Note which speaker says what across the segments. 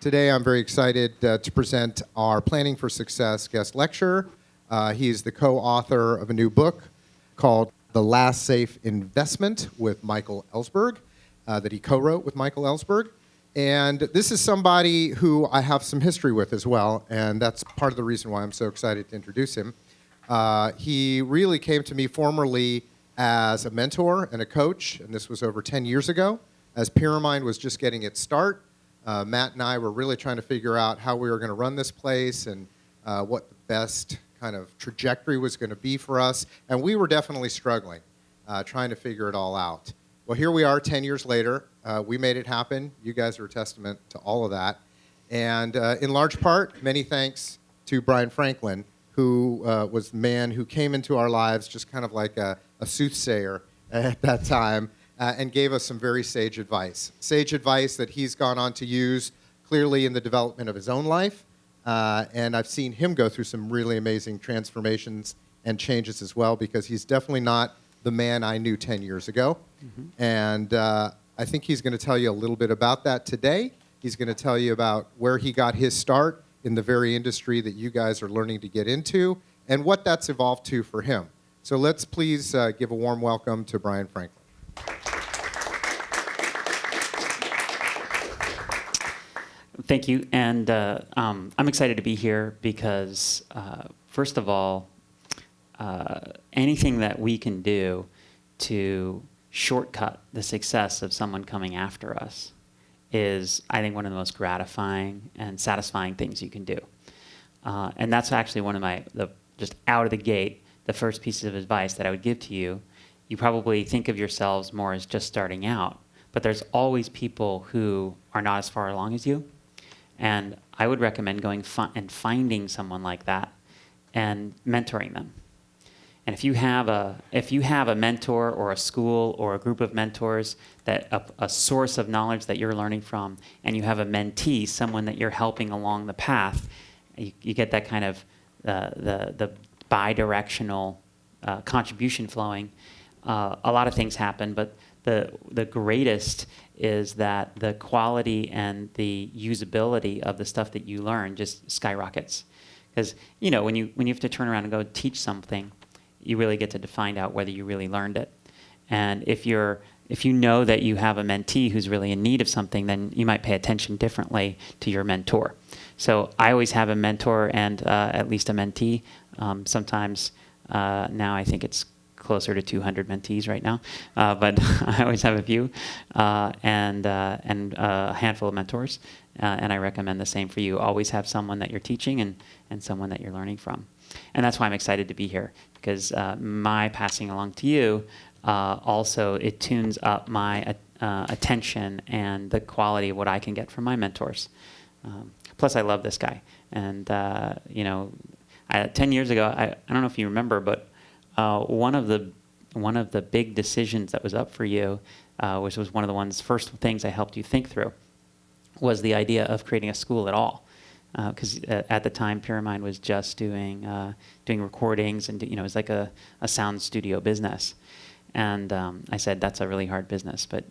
Speaker 1: Today I'm very excited to present our Planning for Success guest lecturer. He's the co-author of a new book called The Last Safe Investment with Michael Ellsberg that he co-wrote with Michael Ellsberg. And this is somebody who I have some history with as well, and that's part of the reason why I'm so excited to introduce him. He really came to me formerly as a mentor and a coach, and this was over 10 years ago, as Pyramind was just getting its start. Matt and I were really trying to figure out how we were going to run this place and what the best kind of trajectory was going to be for us. And we were definitely struggling, trying to figure it all out. Well, here we are 10 years later. We made it happen. You guys are a testament to all of that. And in large part, many thanks to Bryan Franklin, who was the man who came into our lives just kind of like a soothsayer at that time. And gave us some very sage advice. Sage advice that he's gone on to use clearly in the development of his own life. And I've seen him go through some really amazing transformations and changes as well, because he's definitely not the man I knew 10 years ago. Mm-hmm. And I think he's going to tell you a little bit about that today. He's going to tell you about where he got his start in the very industry that you guys are learning to get into and what that's evolved to for him. So let's please give a warm welcome to Bryan Franklin.
Speaker 2: Thank you, and I'm excited to be here because, first of all, anything that we can do to shortcut the success of someone coming after us is, I think, one of the most gratifying and satisfying things you can do. And that's actually one of just out of the gate, the first pieces of advice that I would give to you. You probably think of yourselves more as just starting out, but there's always people who are not as far along as you. And I would recommend going and finding someone like that and mentoring them. And if you have a mentor or a school or a group of mentors, that a source of knowledge that you're learning from, and you have a mentee, someone that you're helping along the path, you get that kind of the bi-directional contribution flowing. A lot of things happen, but the greatest is that the quality and the usability of the stuff that you learn just skyrockets. Because when you have to turn around and go teach something, you really get to find out whether you really learned it. And if you know that you have a mentee who's really in need of something, then you might pay attention differently to your mentor. So I always have a mentor and at least a mentee. Sometimes now I think it's closer to 200 mentees right now, but I always have a few and a handful of mentors, and I recommend the same for you. Always have someone that you're teaching and someone that you're learning from. And that's why I'm excited to be here, because my passing along to you also, it tunes up my attention and the quality of what I can get from my mentors. Plus, I love this guy. And, 10 years ago, I don't know if you remember, but one of the big decisions that was up for you, which was one of the first things I helped you think through, was the idea of creating a school at all. Because at the time, Pyramind was just doing recordings, and it was like a sound studio business. And I said, that's a really hard business, but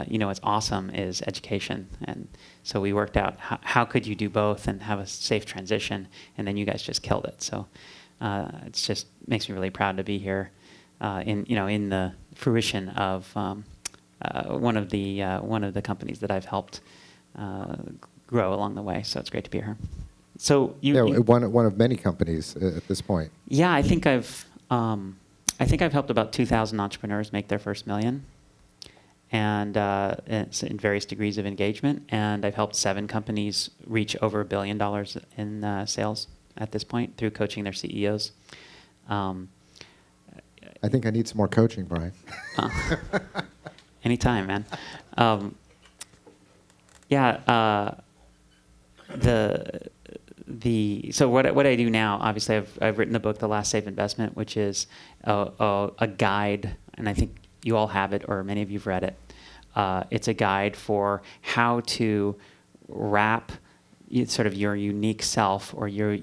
Speaker 2: what's awesome is education. And so we worked out how could you do both and have a safe transition, and then you guys just killed it. So it just makes me really proud to be here in the fruition of one of the companies that I've helped grow along the way. So it's great to be here. So
Speaker 1: one of many companies at this point.
Speaker 2: Yeah, I think I've helped about 2,000 entrepreneurs make their first $1 million, and it's in various degrees of engagement. And I've helped 7 companies reach over $1 billion in sales at this point through coaching their CEOs.
Speaker 1: I think I need some more coaching, Bryan.
Speaker 2: Anytime, man. So what I do now, obviously, I've written the book, The Last Safe Investment, which is a guide, and I think you all have it, or many of you've read it. It's a guide for how to wrap sort of your unique self, or your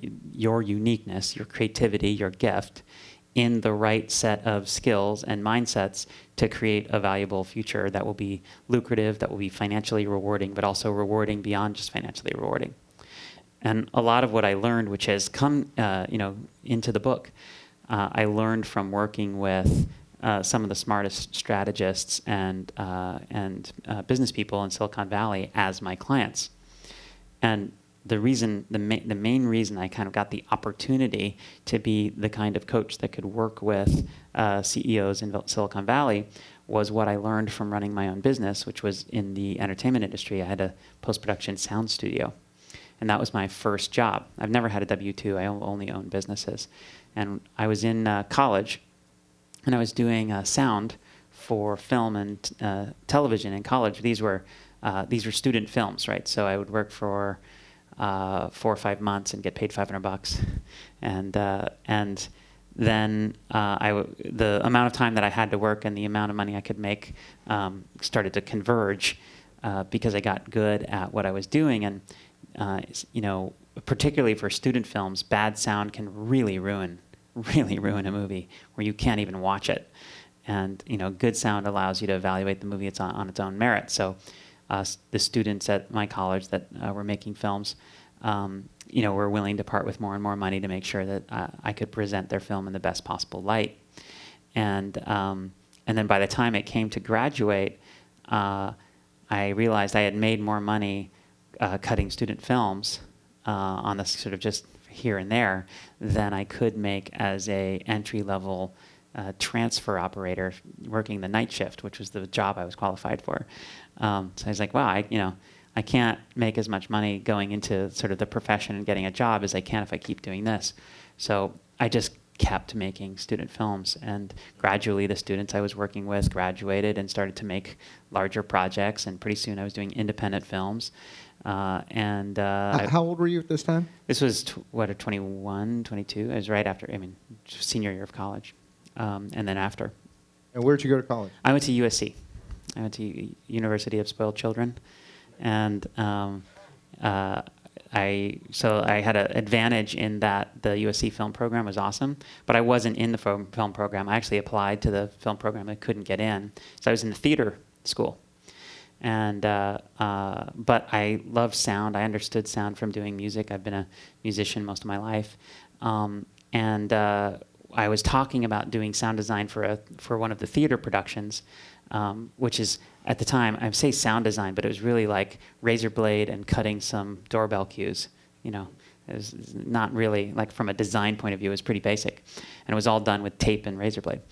Speaker 2: uniqueness, your creativity, your gift, in the right set of skills and mindsets to create a valuable future that will be lucrative, that will be financially rewarding, but also rewarding beyond just financially rewarding. And a lot of what I learned, which has come, into the book, I learned from working with some of the smartest strategists and business people in Silicon Valley as my clients. And the main reason I kind of got the opportunity to be the kind of coach that could work with CEOs in Silicon Valley was what I learned from running my own business, which was in the entertainment industry. I had a post-production sound studio. And that was my first job. I've never had a W-2. I only own businesses. And I was in college, and I was doing sound for film and television in college. These were student films, right? So I would work for 4 or 5 months and get paid $500, and then the amount of time that I had to work and the amount of money I could make started to converge because I got good at what I was doing. And particularly for student films, bad sound can really ruin a movie where you can't even watch it. And good sound allows you to evaluate the movie on its own merit. So the students at my college that were making films, were willing to part with more and more money to make sure that I could present their film in the best possible light. And then by the time it came to graduate, I realized I had made more money cutting student films on the sort of just here and there than I could make as a entry-level transfer operator working the night shift, which was the job I was qualified for. So I was like, wow, I can't make as much money going into sort of the profession and getting a job as I can if I keep doing this. So I just kept making student films, and gradually the students I was working with graduated and started to make larger projects, and pretty soon I was doing independent films.
Speaker 1: How old were you at this time?
Speaker 2: This was 21, 22. I was right after, senior year of college, and then after.
Speaker 1: And where did you go to college?
Speaker 2: I went to USC. I went to University of Spoiled Children, and I had an advantage in that the USC film program was awesome, but I wasn't in the film program. I actually applied to the film program. I couldn't get in, so I was in the theater school. And but I loved sound. I understood sound from doing music. I've been a musician most of my life, and I was talking about doing sound design for one of the theater productions, which is at the time I say sound design, but it was really like razor blade and cutting some doorbell cues. It was not really like from a design point of view. It was pretty basic, and it was all done with tape and razor blade,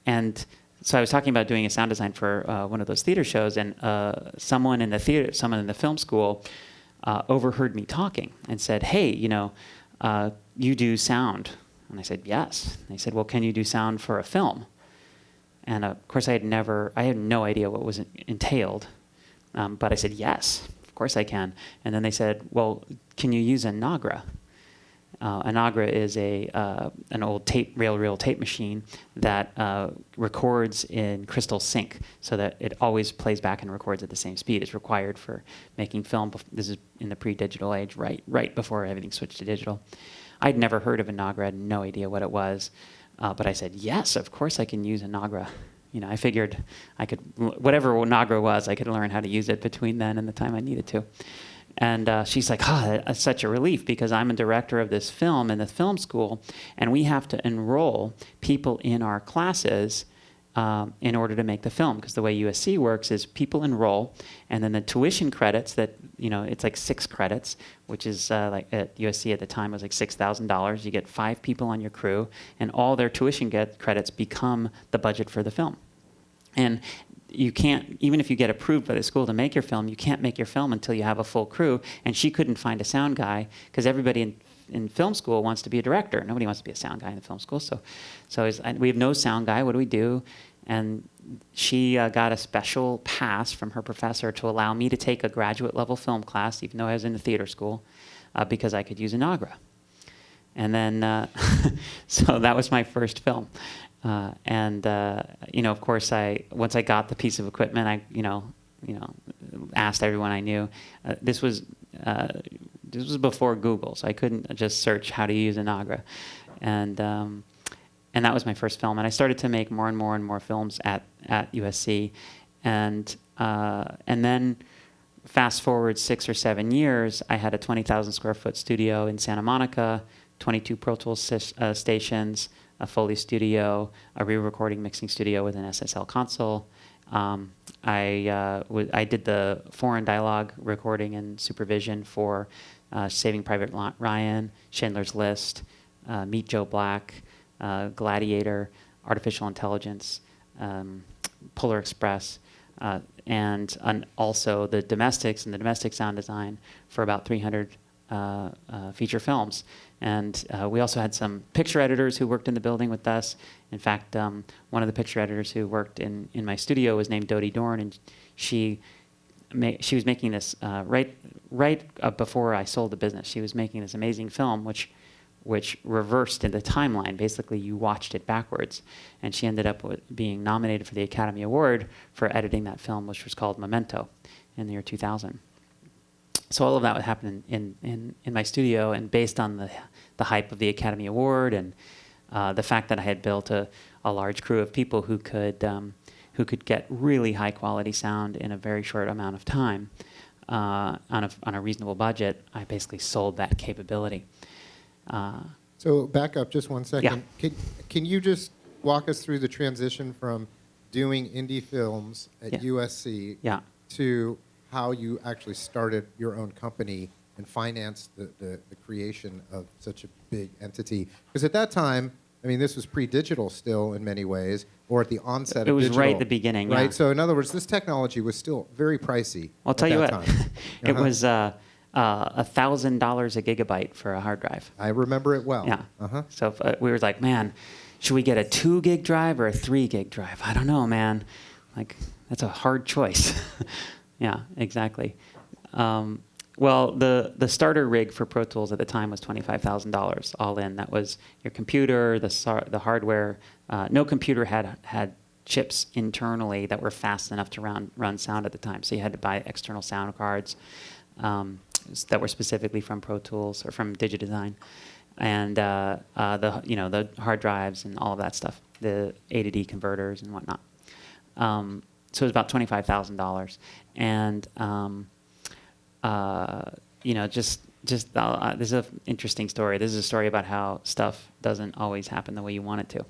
Speaker 2: and. So I was talking about doing a sound design for one of those theater shows, and someone in the film school overheard me talking and said, "Hey, you do sound?" And I said, "Yes." And they said, "Well, can you do sound for a film?" And of course, I had no idea what was entailed, but I said, "Yes, of course I can." And then they said, "Well, can you use a Nagra?" A Nagra is an old reel tape machine that records in crystal sync, so that it always plays back and records at the same speed. It's required for making film. This is in the pre-digital age, right before everything switched to digital. I'd never heard of a Nagra. I had no idea what it was, but I said, "Yes, of course I can use a Nagra." I figured I could, whatever Nagra was, I could learn how to use it between then and the time I needed to. And she's like, that's such a relief, because I'm a director of this film in the film school, and we have to enroll people in our classes in order to make the film. Because the way USC works is people enroll, and then the tuition credits that, it's like 6 credits, which is like at USC at the time was like $6,000. You get 5 people on your crew, and all their tuition credits become the budget for the film. And you can't, even if you get approved by the school to make your film, you can't make your film until you have a full crew. And she couldn't find a sound guy, because everybody in film school wants to be a director. Nobody wants to be a sound guy in the film school. So we have no sound guy. What do we do? And she got a special pass from her professor to allow me to take a graduate level film class, even though I was in the theater school, because I could use a Nagra. And then, so that was my first film. Of course, once I got the piece of equipment, I asked everyone I knew. This was before Google, so I couldn't just search how to use a Nagra. And that was my first film. And I started to make more and more and more films at USC, and then fast forward 6 or 7 years, I had a 20,000 square foot studio in Santa Monica, 22 Pro Tools stations, a Foley studio, a re-recording mixing studio with an SSL console. I did the foreign dialogue recording and supervision for Saving Private Ryan, Schindler's List, Meet Joe Black, Gladiator, Artificial Intelligence, Polar Express, and also the domestics and the domestic sound design for about 300 feature films. And we also had some picture editors who worked in the building with us. In fact, one of the picture editors who worked in my studio was named Dodie Dorn, and she was making this right before I sold the business. She was making this amazing film, which reversed in the timeline. Basically, you watched it backwards. And she ended up being nominated for the Academy Award for editing that film, which was called Memento in the year 2000. So all of that would happen in my studio, and based on the hype of the Academy Award and the fact that I had built a large crew of people who could get really high quality sound in a very short amount of time on a reasonable budget, I basically sold that capability.
Speaker 1: So back up just one second.
Speaker 2: Yeah.
Speaker 1: Can you just walk us through the transition from doing indie films at USC to how you actually started your own company and financed the creation of such a big entity? Because at that time, I mean, this was pre-digital still in many ways, or at the onset of digital.
Speaker 2: It was right at the beginning,
Speaker 1: right?
Speaker 2: yeah.
Speaker 1: So in other words, this technology was still very pricey.
Speaker 2: I'll tell you what, it
Speaker 1: Uh-huh.
Speaker 2: was $1,000 a gigabyte for a hard drive.
Speaker 1: I remember it well.
Speaker 2: Yeah.
Speaker 1: Uh-huh.
Speaker 2: So we were like, man, should we get a 2 gig drive or a 3 gig drive? I don't know, man. Like, that's a hard choice. Yeah, exactly. Well, the starter rig for Pro Tools at the time was $25,000 all in. That was your computer, the hardware. No computer had chips internally that were fast enough to run sound at the time. So you had to buy external sound cards that were specifically from Pro Tools or from Digidesign, and the hard drives and all of that stuff, the A to D converters and whatnot. So it was about $25,000, and this is an interesting story. This is a story about how stuff doesn't always happen the way you want it to.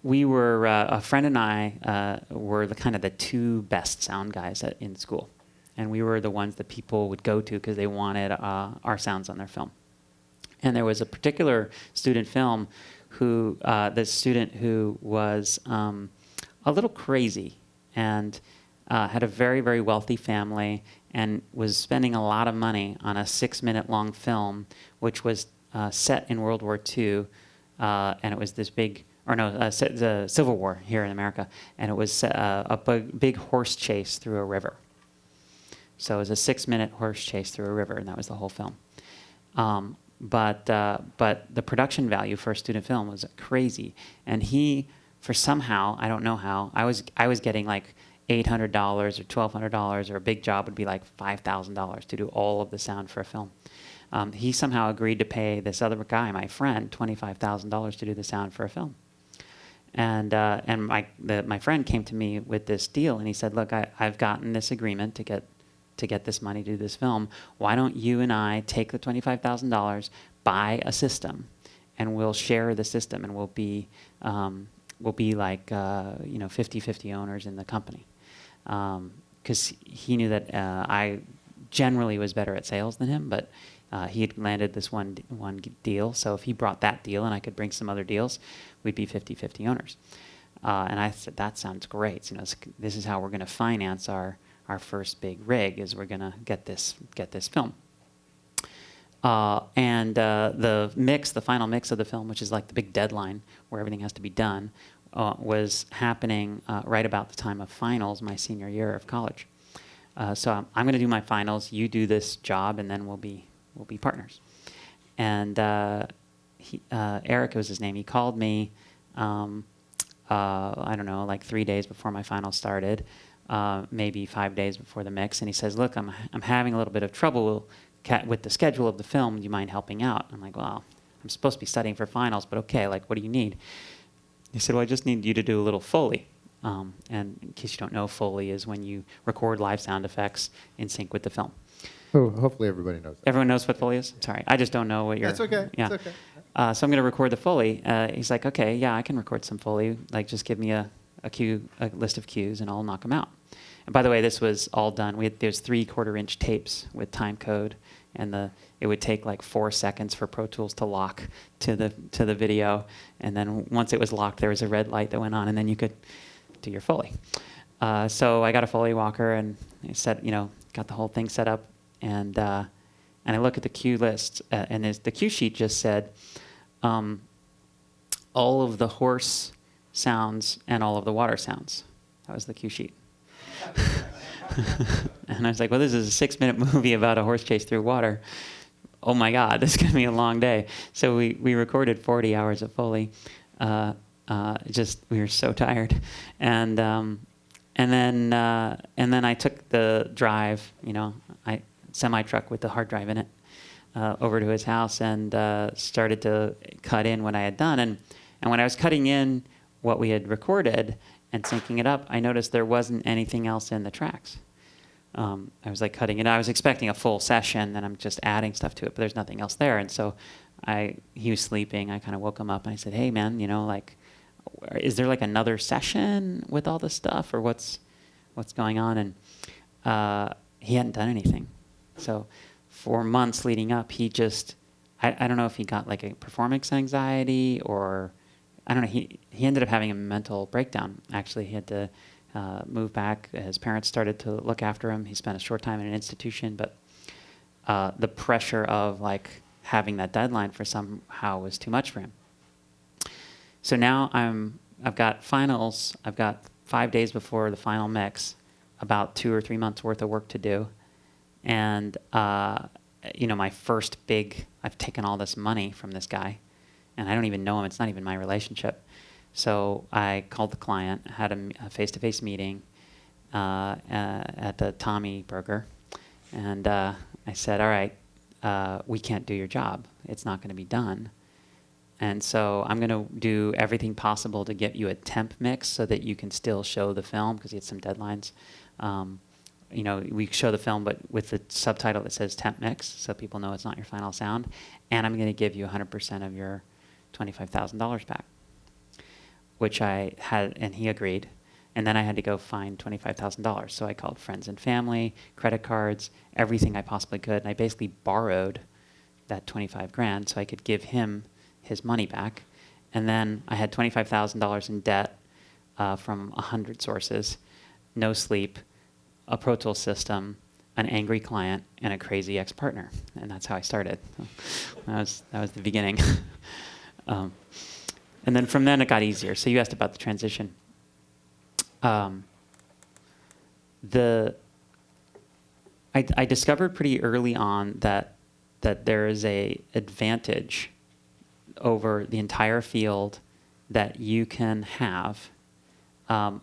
Speaker 2: We were a friend and I were the 2 best sound guys in school, and we were the ones that people would go to because they wanted our sounds on their film. And there was a particular student film who was a little crazy and had a very, very wealthy family and was spending a lot of money on a 6-minute long film, which was set in World War II, and it was this the Civil War here in America, and it was a big horse chase through a river. So it was a 6-minute horse chase through a river, and that was the whole film. But the production value for a student film was crazy, and he, for somehow, I don't know how, I was getting like $800 or $1,200, or a big job would be like $5,000 to do all of the sound for a film. He somehow agreed to pay this other guy, my friend, $25,000 to do the sound for a film. And my friend came to me with this deal, and he said, "Look, I've gotten this agreement to get this money to do this film. Why don't you and I take the $25,000, buy a system, and we'll share the system, and we'll be like 50-50 owners in the company." Because he knew that I generally was better at sales than him, but he had landed this one deal. So if he brought that deal and I could bring some other deals, we'd be 50-50 owners. And I said, that sounds great. This is how we're going to finance our first big rig, is we're going to get this film. And the final mix of the film, which is like the big deadline where everything has to be done, was happening right about the time of finals, my senior year of college. So I'm going to do my finals, you do this job, and then we'll be partners. And Eric was his name. He called me, I don't know, like 3 days before my finals started, maybe 5 days before the mix, and he says, "Look, I'm having a little bit of trouble with the schedule of the film. Do you mind helping out?" I'm like, "Well, I'm supposed to be studying for finals, but okay, like, what do you need? He said, well, I just need you to do a little Foley. And in case you don't know, Foley is when you record live sound effects in sync with the film.
Speaker 1: Oh, hopefully everybody knows that.
Speaker 2: Everyone knows what Foley is? Sorry, I just don't know what you're...
Speaker 1: That's okay.
Speaker 2: Yeah.
Speaker 1: That's okay.
Speaker 2: So I'm going to record the Foley. He's like, okay, yeah, I can record some Foley. Like, just give me a list of cues, and I'll knock them out. And by the way, this was all done. There's 3/4-inch tapes with time code, and it would take like 4 seconds for Pro Tools to lock to the video, and then once it was locked, there was a red light that went on, and then you could do your Foley. So I got a Foley walker, and I got the whole thing set up, and I look at the cue list, and the cue sheet just said all of the horse sounds and all of the water sounds. That was the cue sheet. And I was like, well, this is a 6-minute movie about a horse chase through water. Oh my God, this is going to be a long day. So we recorded 40 hours of Foley. We were so tired. And then I took the drive, semi-truck with the hard drive in it, over to his house and started to cut in what I had done. And when I was cutting in what we had recorded and syncing it up, I noticed there wasn't anything else in the tracks. I was like cutting it. I was expecting a full session, and I'm just adding stuff to it, but there's nothing else there. And so he was sleeping. I kind of woke him up, and I said, hey, man, is there like another session with all this stuff, or what's going on? And he hadn't done anything. So for months leading up, he just, I don't know if he got like a performance anxiety, or I don't know. He ended up having a mental breakdown. Actually, he had to move back. His parents started to look after him. He spent a short time in an institution, but the pressure of like having that deadline for somehow was too much for him. So now I've got finals. I've got 5 days before the final mix, about 2 or 3 months worth of work to do, and my first big. I've taken all this money from this guy, and I don't even know him. It's not even my relationship. So I called the client, had a face-to-face meeting at the Tommy Burger, and I said, all right, we can't do your job. It's not going to be done. And so I'm going to do everything possible to get you a temp mix so that you can still show the film, because he had some deadlines. We show the film, but with the subtitle that says temp mix, so people know it's not your final sound. And I'm going to give you 100% of your $25,000 back, which I had, and he agreed. And then I had to go find $25,000. So I called friends and family, credit cards, everything I possibly could. And I basically borrowed that $25,000 so I could give him his money back. And then I had $25,000 in debt from 100 sources, no sleep, a Pro Tools system, an angry client, and a crazy ex-partner. And that's how I started. So that was the beginning. And then from then it got easier. So you asked about the transition. I discovered pretty early on that there is a advantage over the entire field that you can have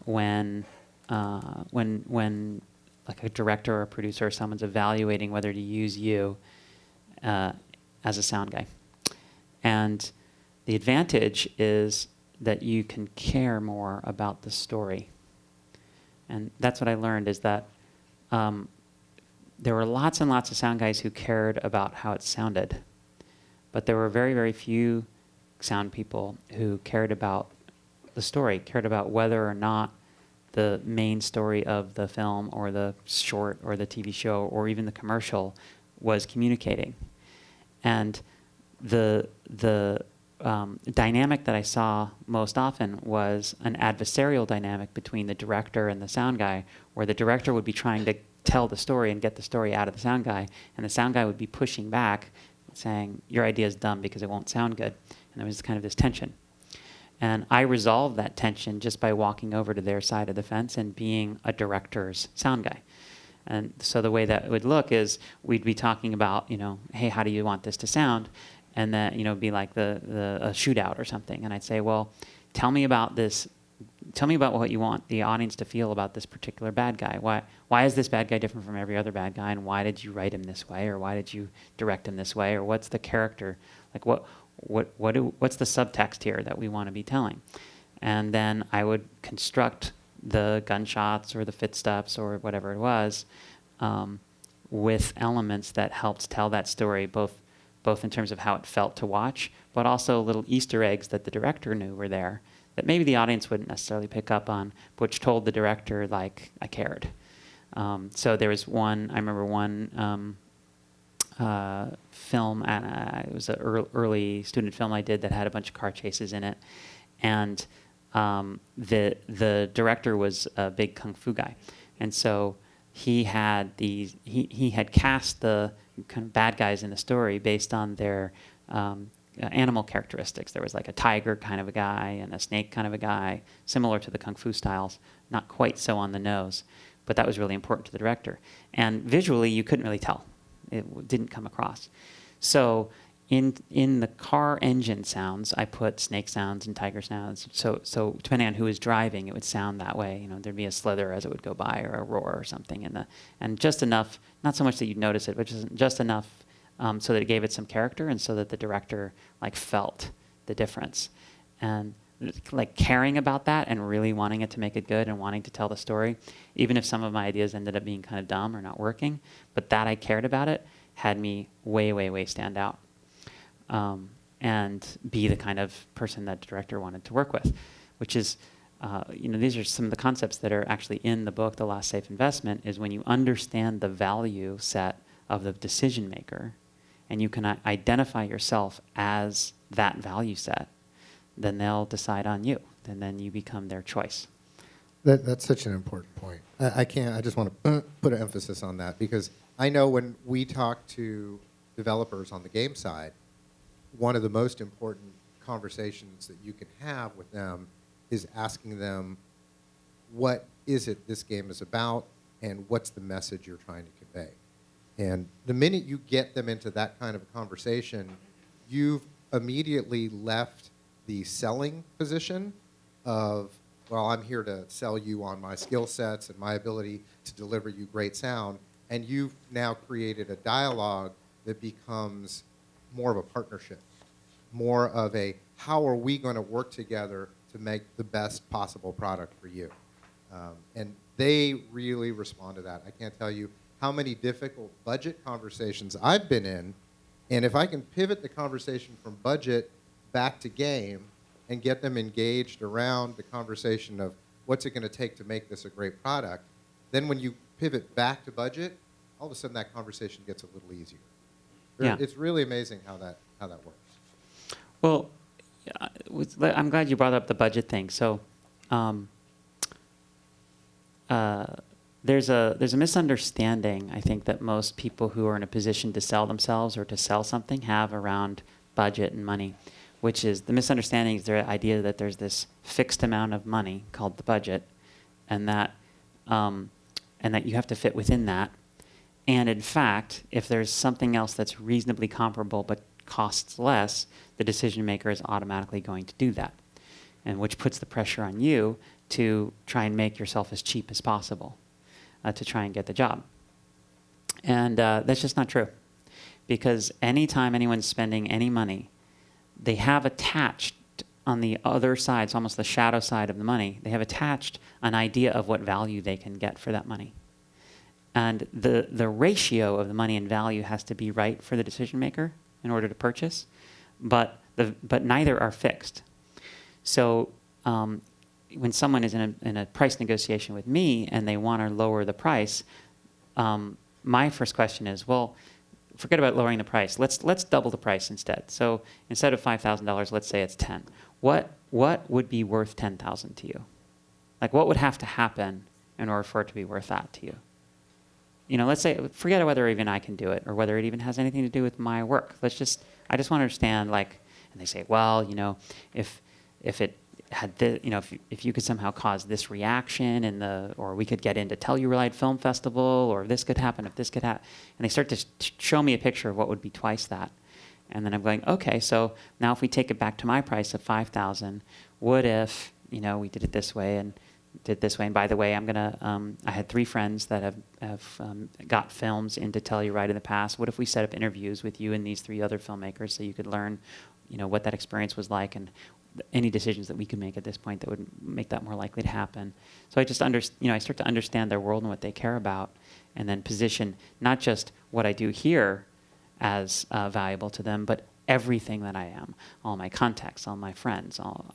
Speaker 2: when like a director or a producer or someone's evaluating whether to use you as a sound guy. And the advantage is that you can care more about the story. And that's what I learned, is that there were lots and lots of sound guys who cared about how it sounded. But there were very, very few sound people who cared about the story, cared about whether or not the main story of the film or the short or the TV show or even the commercial was communicating. And the dynamic that I saw most often was an adversarial dynamic between the director and the sound guy, where the director would be trying to tell the story and get the story out of the sound guy, and the sound guy would be pushing back, saying, your idea is dumb because it won't sound good. And there was kind of this tension. And I resolved that tension just by walking over to their side of the fence and being a director's sound guy. And so the way that would look is we'd be talking about, hey, how do you want this to sound? And then, be like a shootout or something. And I'd say, well, tell me about this. Tell me about what you want the audience to feel about this particular bad guy. Why is this bad guy different from every other bad guy? And why did you write him this way? Or why did you direct him this way? Or what's the character? Like, what's the subtext here that we want to be telling? And then I would construct the gunshots or the footsteps or whatever it was with elements that helped tell that story, both in terms of how it felt to watch, but also little Easter eggs that the director knew were there that maybe the audience wouldn't necessarily pick up on, which told the director, like, I cared. So there was one, I remember one film, it was an early student film I did that had a bunch of car chases in it. And the director was a big kung fu guy. And so he had he had cast the kind of bad guys in the story based on their animal characteristics. There was like a tiger kind of a guy and a snake kind of a guy, similar to the kung fu styles, not quite so on the nose, but that was really important to the director. And visually, you couldn't really tell. It didn't come across. So in the car engine sounds, I put snake sounds and tiger sounds. So depending on who was driving, it would sound that way. You know, there'd be a slither as it would go by, or a roar or something, and just enough, not so much that you'd notice it, but just enough so that it gave it some character, and so that the director like felt the difference, and like caring about that and really wanting it to make it good and wanting to tell the story, even if some of my ideas ended up being kind of dumb or not working. But that I cared about it had me way stand out. And be the kind of person that the director wanted to work with, which is, these are some of the concepts that are actually in the book, The Last Safe Investment, is when you understand the value set of the decision maker and you can identify yourself as that value set, then they'll decide on you, and then you become their choice.
Speaker 1: That's such an important point. I just want to put an emphasis on that, because I know when we talk to developers on the game side, one of the most important conversations that you can have with them is asking them, what is it this game is about, and what's the message you're trying to convey? And the minute you get them into that kind of a conversation, you've immediately left the selling position of, well, I'm here to sell you on my skill sets and my ability to deliver you great sound, and you've now created a dialogue that becomes more of a partnership, more of a, how are we going to work together to make the best possible product for you? And they really respond to that. I can't tell you how many difficult budget conversations I've been in, and if I can pivot the conversation from budget back to game and get them engaged around the conversation of what's it going to take to make this a great product, then when you pivot back to budget, all of a sudden that conversation gets a little easier.
Speaker 2: Yeah.
Speaker 1: It's really amazing how that works.
Speaker 2: Well, I'm glad you brought up the budget thing. So there's a misunderstanding, I think, that most people who are in a position to sell themselves or to sell something have around budget and money, which is, the misunderstanding is the idea that there's this fixed amount of money called the budget, and that you have to fit within that. And in fact, if there's something else that's reasonably comparable but costs less, the decision maker is automatically going to do that, and which puts the pressure on you to try and make yourself as cheap as possible to try and get the job. And that's just not true, because anytime anyone's spending any money, they have attached on the other side, it's almost the shadow side of the money, they have attached an idea of what value they can get for that money. And the ratio of the money and value has to be right for the decision maker in order to purchase, but neither are fixed. So when someone is in a price negotiation with me and they want to lower the price, my first question is, well, forget about lowering the price. Let's double the price instead. So instead of $5,000, let's say it's 10. What would be worth 10,000 to you? Like, what would have to happen in order for it to be worth that to you? You know, let's say, forget whether even I can do it or whether it even has anything to do with my work. I just want to understand, like, and they say, well, you know, if it had the, you know, if you could somehow cause this reaction or we could get into Telluride Film Festival, or this could happen, if this could happen, and they start to show me a picture of what would be twice that, and then I'm going, okay, so now if we take it back to my price of $5,000, what if, you know, we did it this way and did this way, and by the way, I'm gonna, I had 3 friends that have got films into Telluride in the past. What if we set up interviews with you and these 3 other filmmakers so you could learn what that experience was like, and any decisions that we could make at this point that would make that more likely to happen. So I just I start to understand their world and what they care about, and then position not just what I do here as valuable to them, but everything that I am, all my contacts, all my friends, all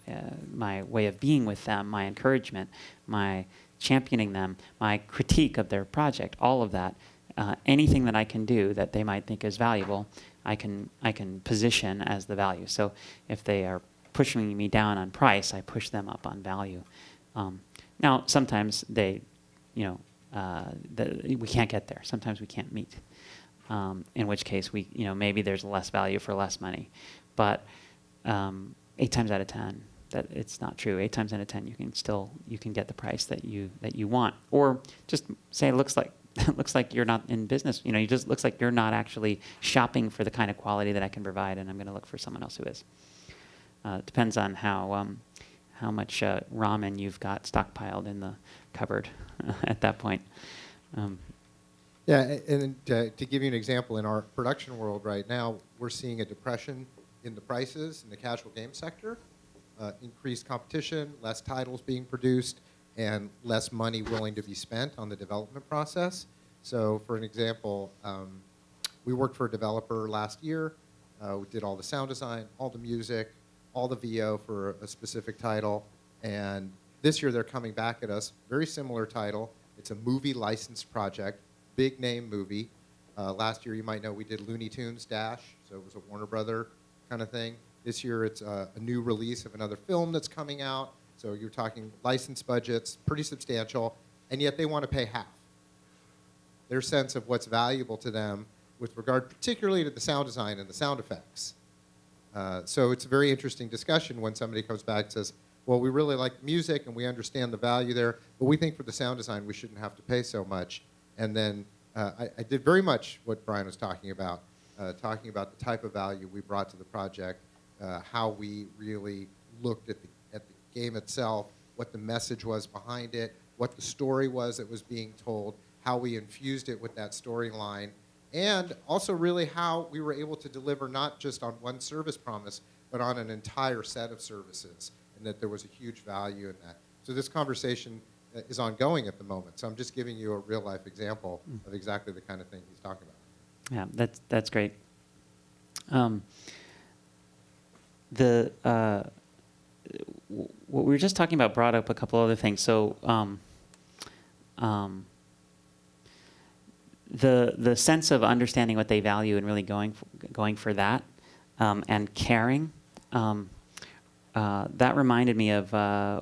Speaker 2: my way of being with them, my encouragement, my championing them, my critique of their project, all of that, anything that I can do that they might think is valuable, I can position as the value. So if they are pushing me down on price, I push them up on value. Now, sometimes we can't get there. Sometimes we can't meet. In which case, maybe there's less value for less money. But 8 times out of 10, that it's not true. 8 times out of 10, you can get the price that you want. Or just say, it looks like you're not in business. It just looks like you're not actually shopping for the kind of quality that I can provide, and I'm going to look for someone else who is. It depends on how much ramen you've got stockpiled in the cupboard at that point.
Speaker 1: Yeah, and to give you an example, in our production world right now, we're seeing a depression in the prices in the casual game sector, increased competition, less titles being produced, and less money willing to be spent on the development process. So for an example, we worked for a developer last year. We did all the sound design, all the music, all the VO for a specific title. And this year they're coming back at us, very similar title. It's a movie licensed project, big name movie. Last year, you might know, we did Looney Tunes Dash, so it was a Warner Brother kind of thing. This year it's a new release of another film that's coming out. So you're talking license budgets, pretty substantial, and yet they want to pay half. Their sense of what's valuable to them with regard particularly to the sound design and the sound effects. So it's a very interesting discussion when somebody comes back and says, well, we really like music and we understand the value there, but we think for the sound design we shouldn't have to pay so much. And then I did very much what Bryan was talking about the type of value we brought to the project, how we really looked at the game itself, what the message was behind it, what the story was that was being told, how we infused it with that storyline, and also really how we were able to deliver not just on one service promise, but on an entire set of services, and that there was a huge value in that. So this conversation is ongoing at the moment. So I'm just giving you a real-life example of exactly the kind of thing he's talking about.
Speaker 2: Yeah, that's great. What we were just talking about brought up a couple other things. So the sense of understanding what they value and really going for that, and caring, that reminded me of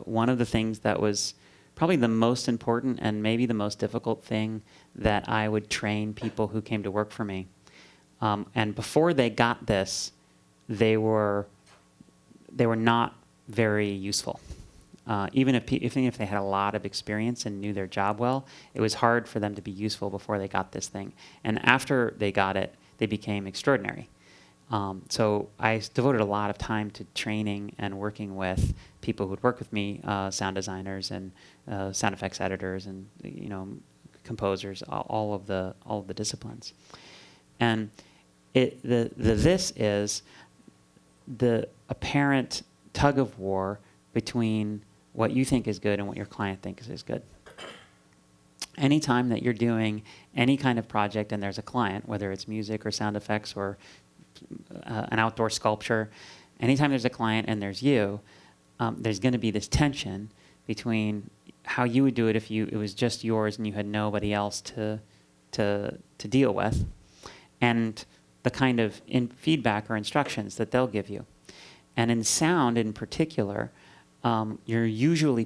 Speaker 2: one of the things that was probably the most important and maybe the most difficult thing that I would train people who came to work for me. And before they got this, they were not very useful. Even if they had a lot of experience and knew their job well, it was hard for them to be useful before they got this thing. And after they got it, they became extraordinary. So I devoted a lot of time to training and working with people who would work with me, sound designers and sound effects editors and composers, all of the disciplines. And this is the apparent tug of war between what you think is good and what your client thinks is good. Anytime that you're doing any kind of project and there's a client, whether it's music or sound effects or an outdoor sculpture, anytime there's a client and there's you, there's going to be this tension between how you would do it if it was just yours and you had nobody else to deal with, and the kind of feedback or instructions that they'll give you. And in sound in particular, you're usually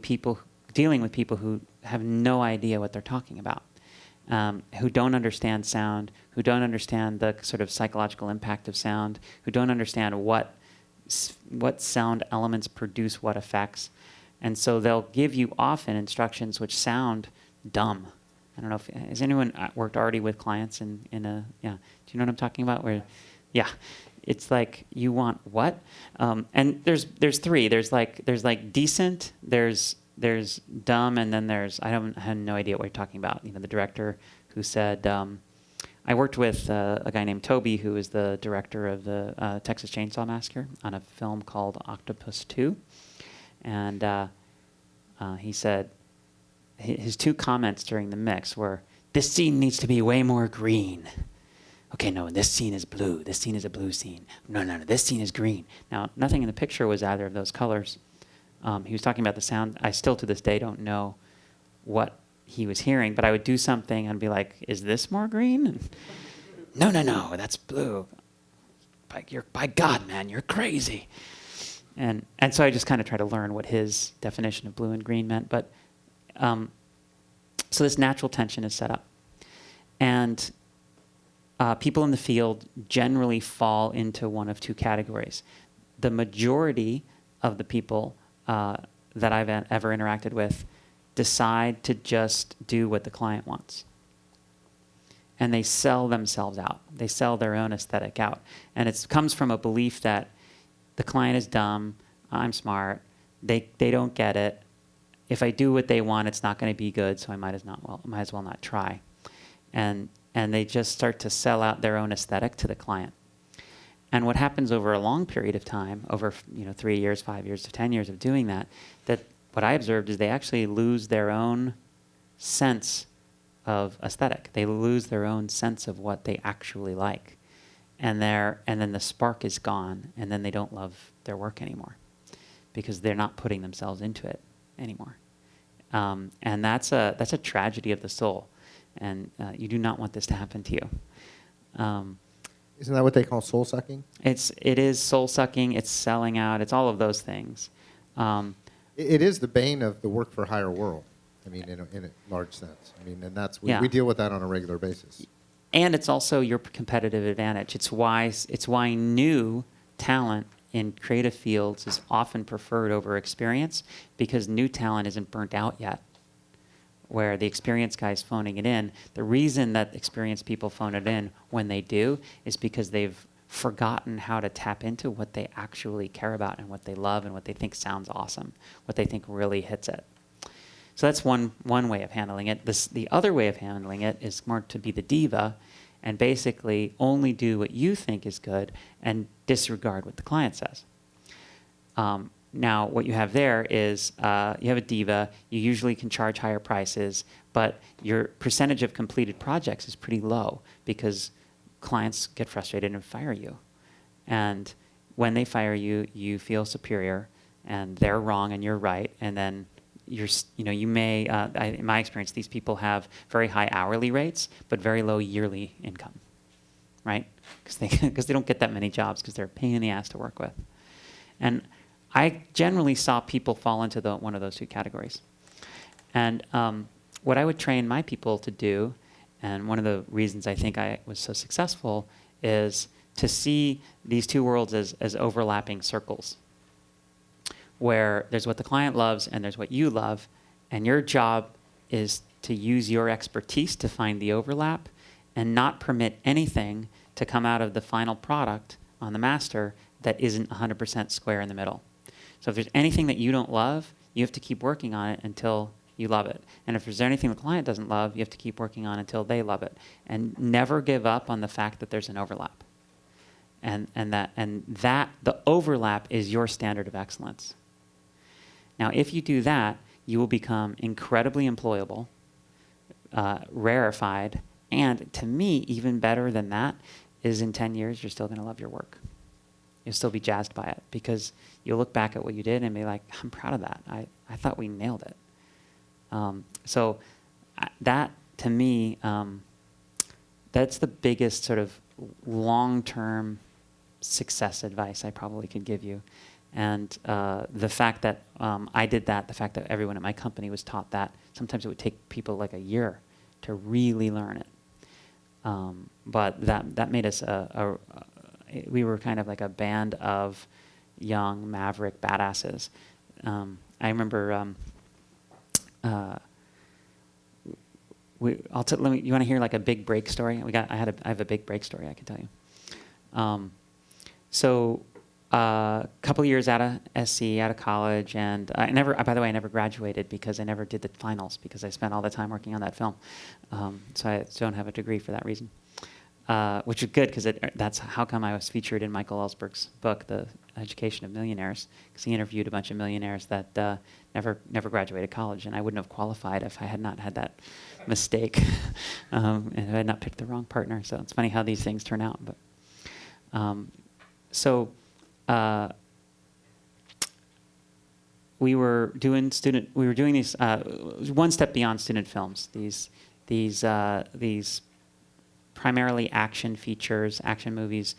Speaker 2: dealing with people who have no idea what they're talking about, who don't understand sound, who don't understand the sort of psychological impact of sound, who don't understand what sound elements produce what effects. And so they'll give you often instructions which sound dumb. I don't know if, has anyone worked already with clients yeah. Do you know what I'm talking about? Yeah. It's like, you want what? And there's three. There's like decent, there's dumb, and then there's, I have no idea what you're talking about. The director who said, I worked with a guy named Toby, who is the director of the Texas Chainsaw Massacre, on a film called Octopus 2. And he said his 2 comments during the mix were, "This scene needs to be way more green." Okay, no, this scene is blue. This scene is a blue scene. No, this scene is green. Now, nothing in the picture was either of those colors. He was talking about the sound. I still, to this day, don't know what he was hearing, but I would do something and be like, "Is this more green?" And, no, that's blue. By God, man, you're crazy. And so I just kind of try to learn what his definition of blue and green meant. But so this natural tension is set up. And people in the field generally fall into one of 2 categories. The majority of the people that I've ever interacted with decide to just do what the client wants. And they sell themselves out. They sell their own aesthetic out. And it comes from a belief that the client is dumb, I'm smart, they don't get it. If I do what they want, it's not going to be good, so I might as well not try. And they just start to sell out their own aesthetic to the client. And what happens over a long period of time, over 3 years, 5 years, to 10 years of doing that what I observed is they actually lose their own sense of aesthetic. They lose their own sense of what they actually like. And then the spark is gone, and then they don't love their work anymore because they're not putting themselves into it anymore. And that's a tragedy of the soul. And you do not want this to happen to you.
Speaker 1: Isn't that what they call soul sucking?
Speaker 2: It is soul sucking. It's selling out. It's all of those things.
Speaker 1: It is the bane of the work for hire world. I mean, in a large sense. I mean, and we deal with that on a regular basis.
Speaker 2: And it's also your competitive advantage. It's why new talent in creative fields is often preferred over experience, because new talent isn't burnt out yet. Where the experienced guy's phoning it in, the reason that experienced people phone it in when they do is because they've forgotten how to tap into what they actually care about and what they love and what they think sounds awesome, what they think really hits it. So that's one way of handling it. The other way of handling it is more to be the diva and basically only do what you think is good and disregard what the client says. Now, what you have there is you have a diva. You usually can charge higher prices, but your percentage of completed projects is pretty low because clients get frustrated and fire you. And when they fire you, you feel superior, and they're wrong and you're right. And then you may, in my experience, these people have very high hourly rates, but very low yearly income, right? Because they don't get that many jobs because they're a pain in the ass to work with. And I generally saw people fall into one of those 2 categories. And what I would train my people to do, and one of the reasons I think I was so successful, is to see these 2 worlds as overlapping circles, where there's what the client loves and there's what you love, and your job is to use your expertise to find the overlap and not permit anything to come out of the final product on the master that isn't 100% square in the middle. So if there's anything that you don't love, you have to keep working on it until you love it. And if there's anything the client doesn't love, you have to keep working on it until they love it. And never give up on the fact that there's an overlap. And that the overlap is your standard of excellence. Now, if you do that, you will become incredibly employable, rarefied, and to me, even better than that is in 10 years, you're still going to love your work. You'll still be jazzed by it because you'll look back at what you did and be like, I'm proud of that. I thought we nailed it. So that, to me, that's the biggest sort of long-term success advice I probably could give you. And the fact that I did that, the fact that everyone at my company was taught that, sometimes it would take people like a year to really learn it. But that made us we were kind of like a band of young maverick badasses. I remember. You want to hear like a big break story? I have a big break story I can tell you. So a couple of years out of SC, out of college, and by the way, I never graduated because I never did the finals because I spent all the time working on that film. So I don't have a degree for that reason. which is good because that's how come I was featured in Michael Ellsberg's book, The Education of Millionaires, because he interviewed a bunch of millionaires that never graduated college, and I wouldn't have qualified if I had not had that mistake, and if I had not picked the wrong partner. So it's funny how these things turn out. But we were doing these one step beyond student films. These primarily action features, action movies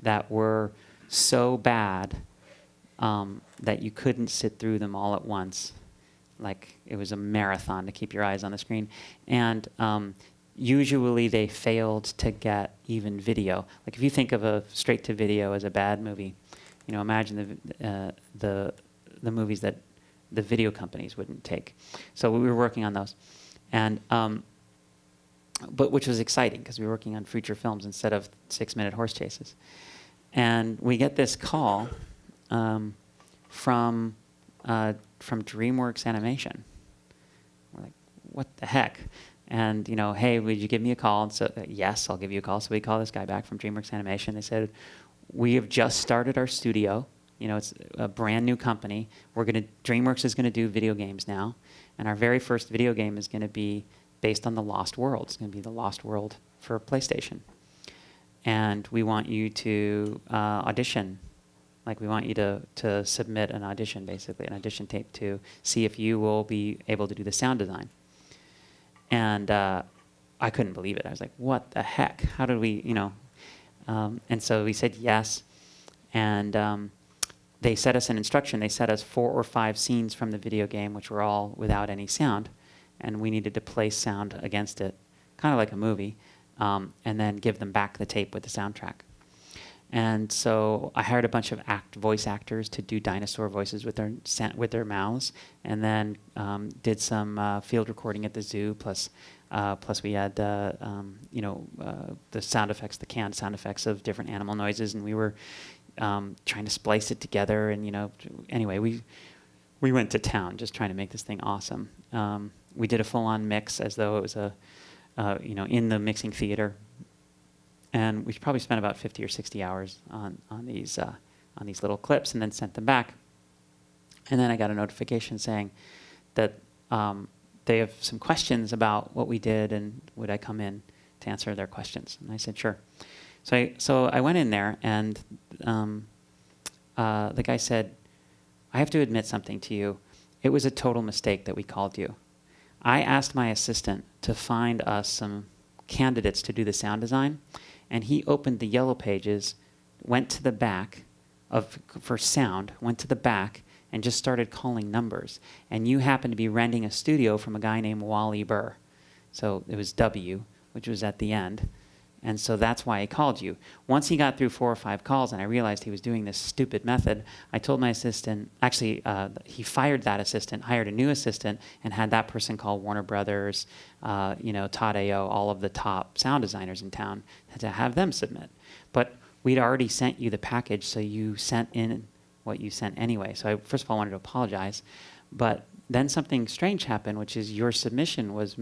Speaker 2: that were so bad that you couldn't sit through them all at once. Like it was a marathon to keep your eyes on the screen. And usually they failed to get even video. Like if you think of a straight-to-video as a bad movie, imagine the movies that the video companies wouldn't take. So we were working on those. And but which was exciting because we were working on feature films instead of 6-minute horse chases. And we get this call from DreamWorks Animation. We're like, what the heck? And hey, would you give me a call? And so yes, I'll give you a call. So we call this guy back from DreamWorks Animation. They said, we have just started our studio. It's a brand new company. DreamWorks is gonna do video games now, and our very first video game is gonna be based on The Lost World. It's going to be The Lost World for PlayStation. And we want you to audition. Like we want you to submit an audition, basically, an audition tape to see if you will be able to do the sound design. And I couldn't believe it. I was like, what the heck? How did we, and so we said yes. And they set us an instruction. They set us 4 or 5 scenes from the video game, which were all without any sound. And we needed to place sound against it, kind of like a movie, and then give them back the tape with the soundtrack. And so I hired a bunch of voice actors to do dinosaur voices with their mouths, and then did some field recording at the zoo. Plus we had the sound effects, the canned sound effects of different animal noises, and we were trying to splice it together. And anyway, we went to town just trying to make this thing awesome. We did a full-on mix as though it was in the mixing theater, and we probably spent about 50 or 60 hours on these little clips, and then sent them back. And then I got a notification saying that they have some questions about what we did, and would I come in to answer their questions? And I said sure. So I went in there, and the guy said, I have to admit something to you. It was a total mistake that we called you. I asked my assistant to find us some candidates to do the sound design, and he opened the yellow pages, went to the back for sound, went to the back, and just started calling numbers. And you happened to be renting a studio from a guy named Wally Burr. So it was W, which was at the end. And so that's why I called you. Once he got through 4 or 5 calls and I realized he was doing this stupid method, I told my assistant, actually, he fired that assistant, hired a new assistant, and had that person call Warner Brothers, Todd Ayo, all of the top sound designers in town, to have them submit. But we'd already sent you the package, so you sent in what you sent anyway. So I, first of all, wanted to apologize. But then something strange happened, which is your submission was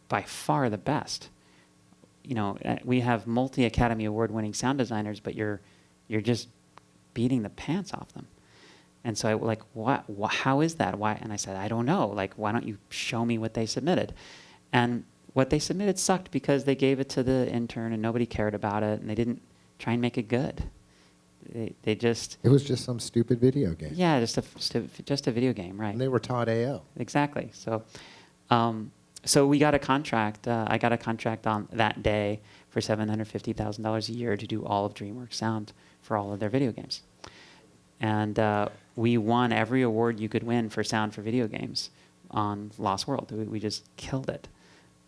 Speaker 2: by far the best. We have multi-Academy Award-winning sound designers, but you're just beating the pants off them. And so I like, what? How is that? Why? And I said, I don't know. Like, why don't you show me what they submitted? And what they submitted sucked because they gave it to the intern and nobody cared about it, and they didn't try and make it good. They just. It
Speaker 1: was just some stupid video game.
Speaker 2: Yeah, just a video game, right?
Speaker 1: And they were Todd Ayo.
Speaker 2: Exactly. So. So we got a contract. I got a contract on that day for $750,000 a year to do all of DreamWorks sound for all of their video games. And we won every award you could win for sound for video games on Lost World. We just killed it.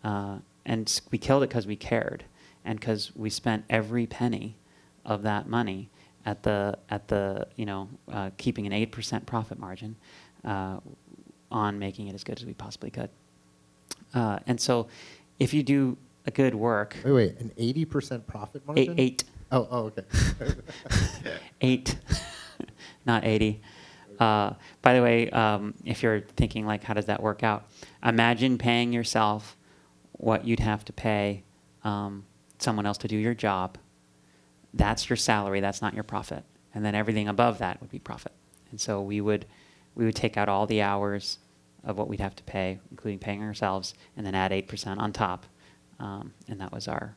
Speaker 2: And we killed it because we cared, and because we spent every penny of that money at the keeping an 8% profit margin on making it as good as we possibly could. And so if you do a good work...
Speaker 1: Wait, an 80% profit margin?
Speaker 2: 8.
Speaker 1: Oh, okay.
Speaker 2: 8, not 80. By the way, if you're thinking, like, how does that work out? Imagine paying yourself what you'd have to pay someone else to do your job. That's your salary. That's not your profit. And then everything above that would be profit. And so we would take out all the hours of what we'd have to pay, including paying ourselves, and then add 8% on top. And that was our,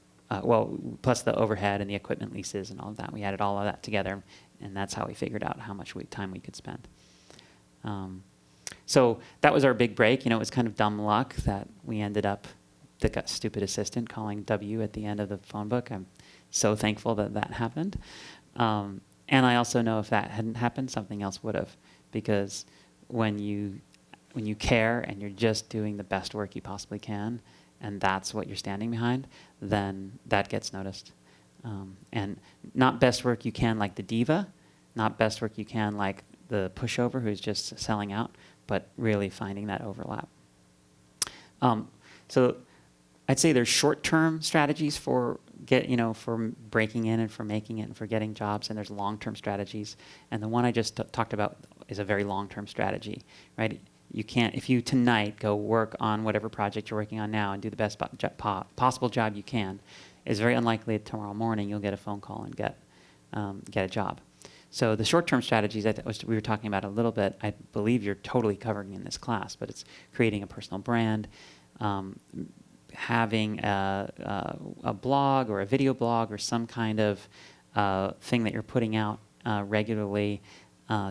Speaker 2: plus the overhead and the equipment leases and all of that. We added all of that together, and that's how we figured out how much time we could spend. So that was our big break. It was kind of dumb luck that we ended up, the stupid assistant calling W at the end of the phone book. I'm so thankful that happened. And I also know if that hadn't happened, something else would have. Because when you care and you're just doing the best work you possibly can, and that's what you're standing behind, then that gets noticed. And not best work you can like the diva, not best work you can like the pushover who's just selling out, but really finding that overlap. So I'd say there's short-term strategies for for breaking in and for making it and for getting jobs, and there's long-term strategies. And the one I just talked about is a very long-term strategy, right? You can't, if you tonight go work on whatever project you're working on now and do the best possible job you can, it's very unlikely that tomorrow morning you'll get a phone call and get a job. So the short-term strategies we were talking about a little bit, I believe you're totally covering in this class, but it's creating a personal brand, having a blog or a video blog or some kind of thing that you're putting out regularly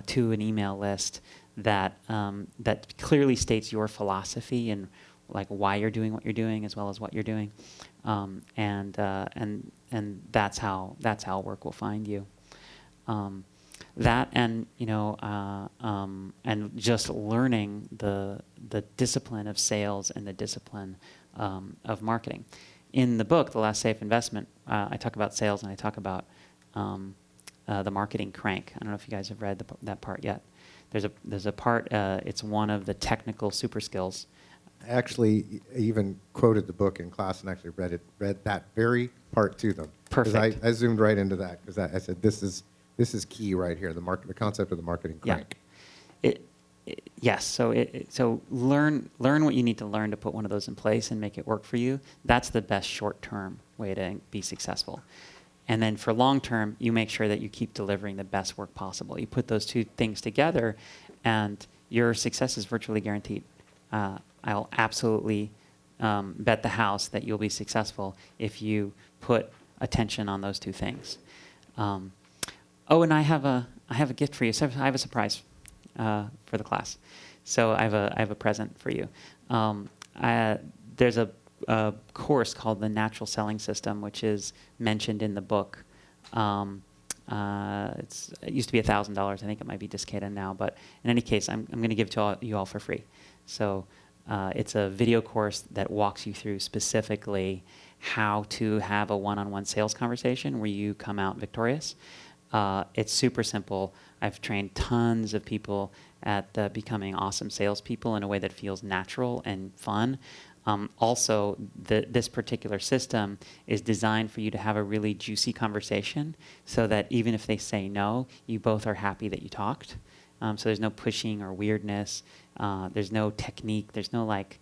Speaker 2: to an email list that clearly states your philosophy and like why you're doing what you're doing as well as what you're doing, and that's how work will find you. That and and just learning the discipline of sales and the discipline of marketing. In the book, The Last Safe Investment, I talk about sales and I talk about the marketing crank. I don't know if you guys have read that part yet. There's a part. It's one of the technical super skills.
Speaker 1: I actually even quoted the book in class and actually read that very part to them.
Speaker 2: Perfect.
Speaker 1: I zoomed right into that because I said this is key right here. The concept of the marketing crank.
Speaker 2: Yeah. Yes. So learn what you need to learn to put one of those in place and make it work for you. That's the best short-term way to be successful. And then for long-term, you make sure that you keep delivering the best work possible. You put those two things together, and your success is virtually guaranteed. I'll absolutely bet the house that you'll be successful if you put attention on those two things. And I have a gift for you. So I have a surprise for the class. So I have a present for you. There's a course called the Natural Selling System, which is mentioned in the book. It used to be $1,000. I think it might be discounted now, but in any case, I'm going to give it to you all for free. So it's a video course that walks you through specifically how to have a one-on-one sales conversation where you come out victorious. It's super simple. I've trained tons of people at becoming awesome salespeople in a way that feels natural and fun. Also, this particular system is designed for you to have a really juicy conversation so that even if they say no, you both are happy that you talked. So there's no pushing or weirdness. There's no technique. There's no like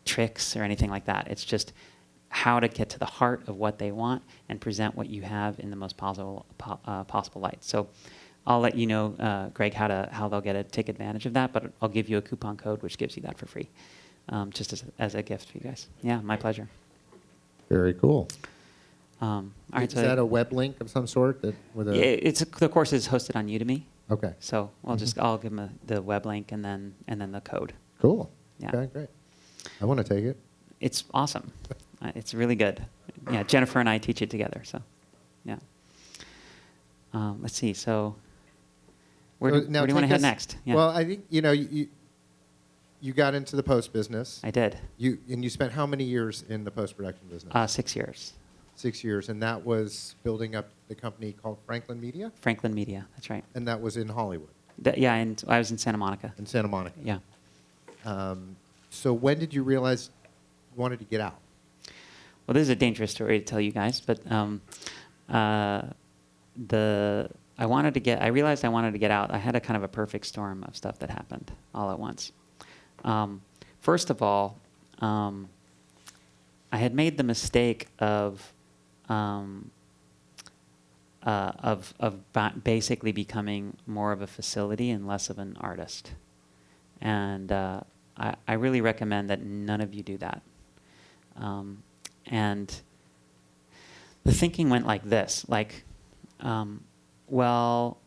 Speaker 2: tricks or anything like that. It's just how to get to the heart of what they want and present what you have in the most possible light. So I'll let you know, Greg, how they'll take advantage of that, but I'll give you a coupon code which gives you that for free. Just as a gift for you guys. Yeah, my pleasure.
Speaker 1: Very cool.
Speaker 2: All right,
Speaker 1: Is that a web link of some sort?
Speaker 2: The course is hosted on Udemy.
Speaker 1: Okay.
Speaker 2: So I'll give them the web link and then the code.
Speaker 1: Cool.
Speaker 2: Yeah.
Speaker 1: Okay, great. I want to take it.
Speaker 2: It's awesome. It's really good. Yeah, Jennifer and I teach it together. So, yeah. Let's see. So, where do you want to head next? Yeah.
Speaker 1: Well, I think you got into the post business.
Speaker 2: I did.
Speaker 1: You spent how many years in the post-production business?
Speaker 2: 6 years.
Speaker 1: 6 years, and that was building up the company called FranklinMedia?
Speaker 2: FranklinMedia, that's right.
Speaker 1: And that was in Hollywood?
Speaker 2: And I was in Santa Monica.
Speaker 1: In Santa Monica?
Speaker 2: Yeah.
Speaker 1: So when did you realize you wanted to get out?
Speaker 2: Well, this is a dangerous story to tell you guys, but I realized I wanted to get out. I had a kind of a perfect storm of stuff that happened all at once. First of all, I had made the mistake of basically becoming more of a facility and less of an artist. And I really recommend that none of you do that. And the thinking went like this, like, they want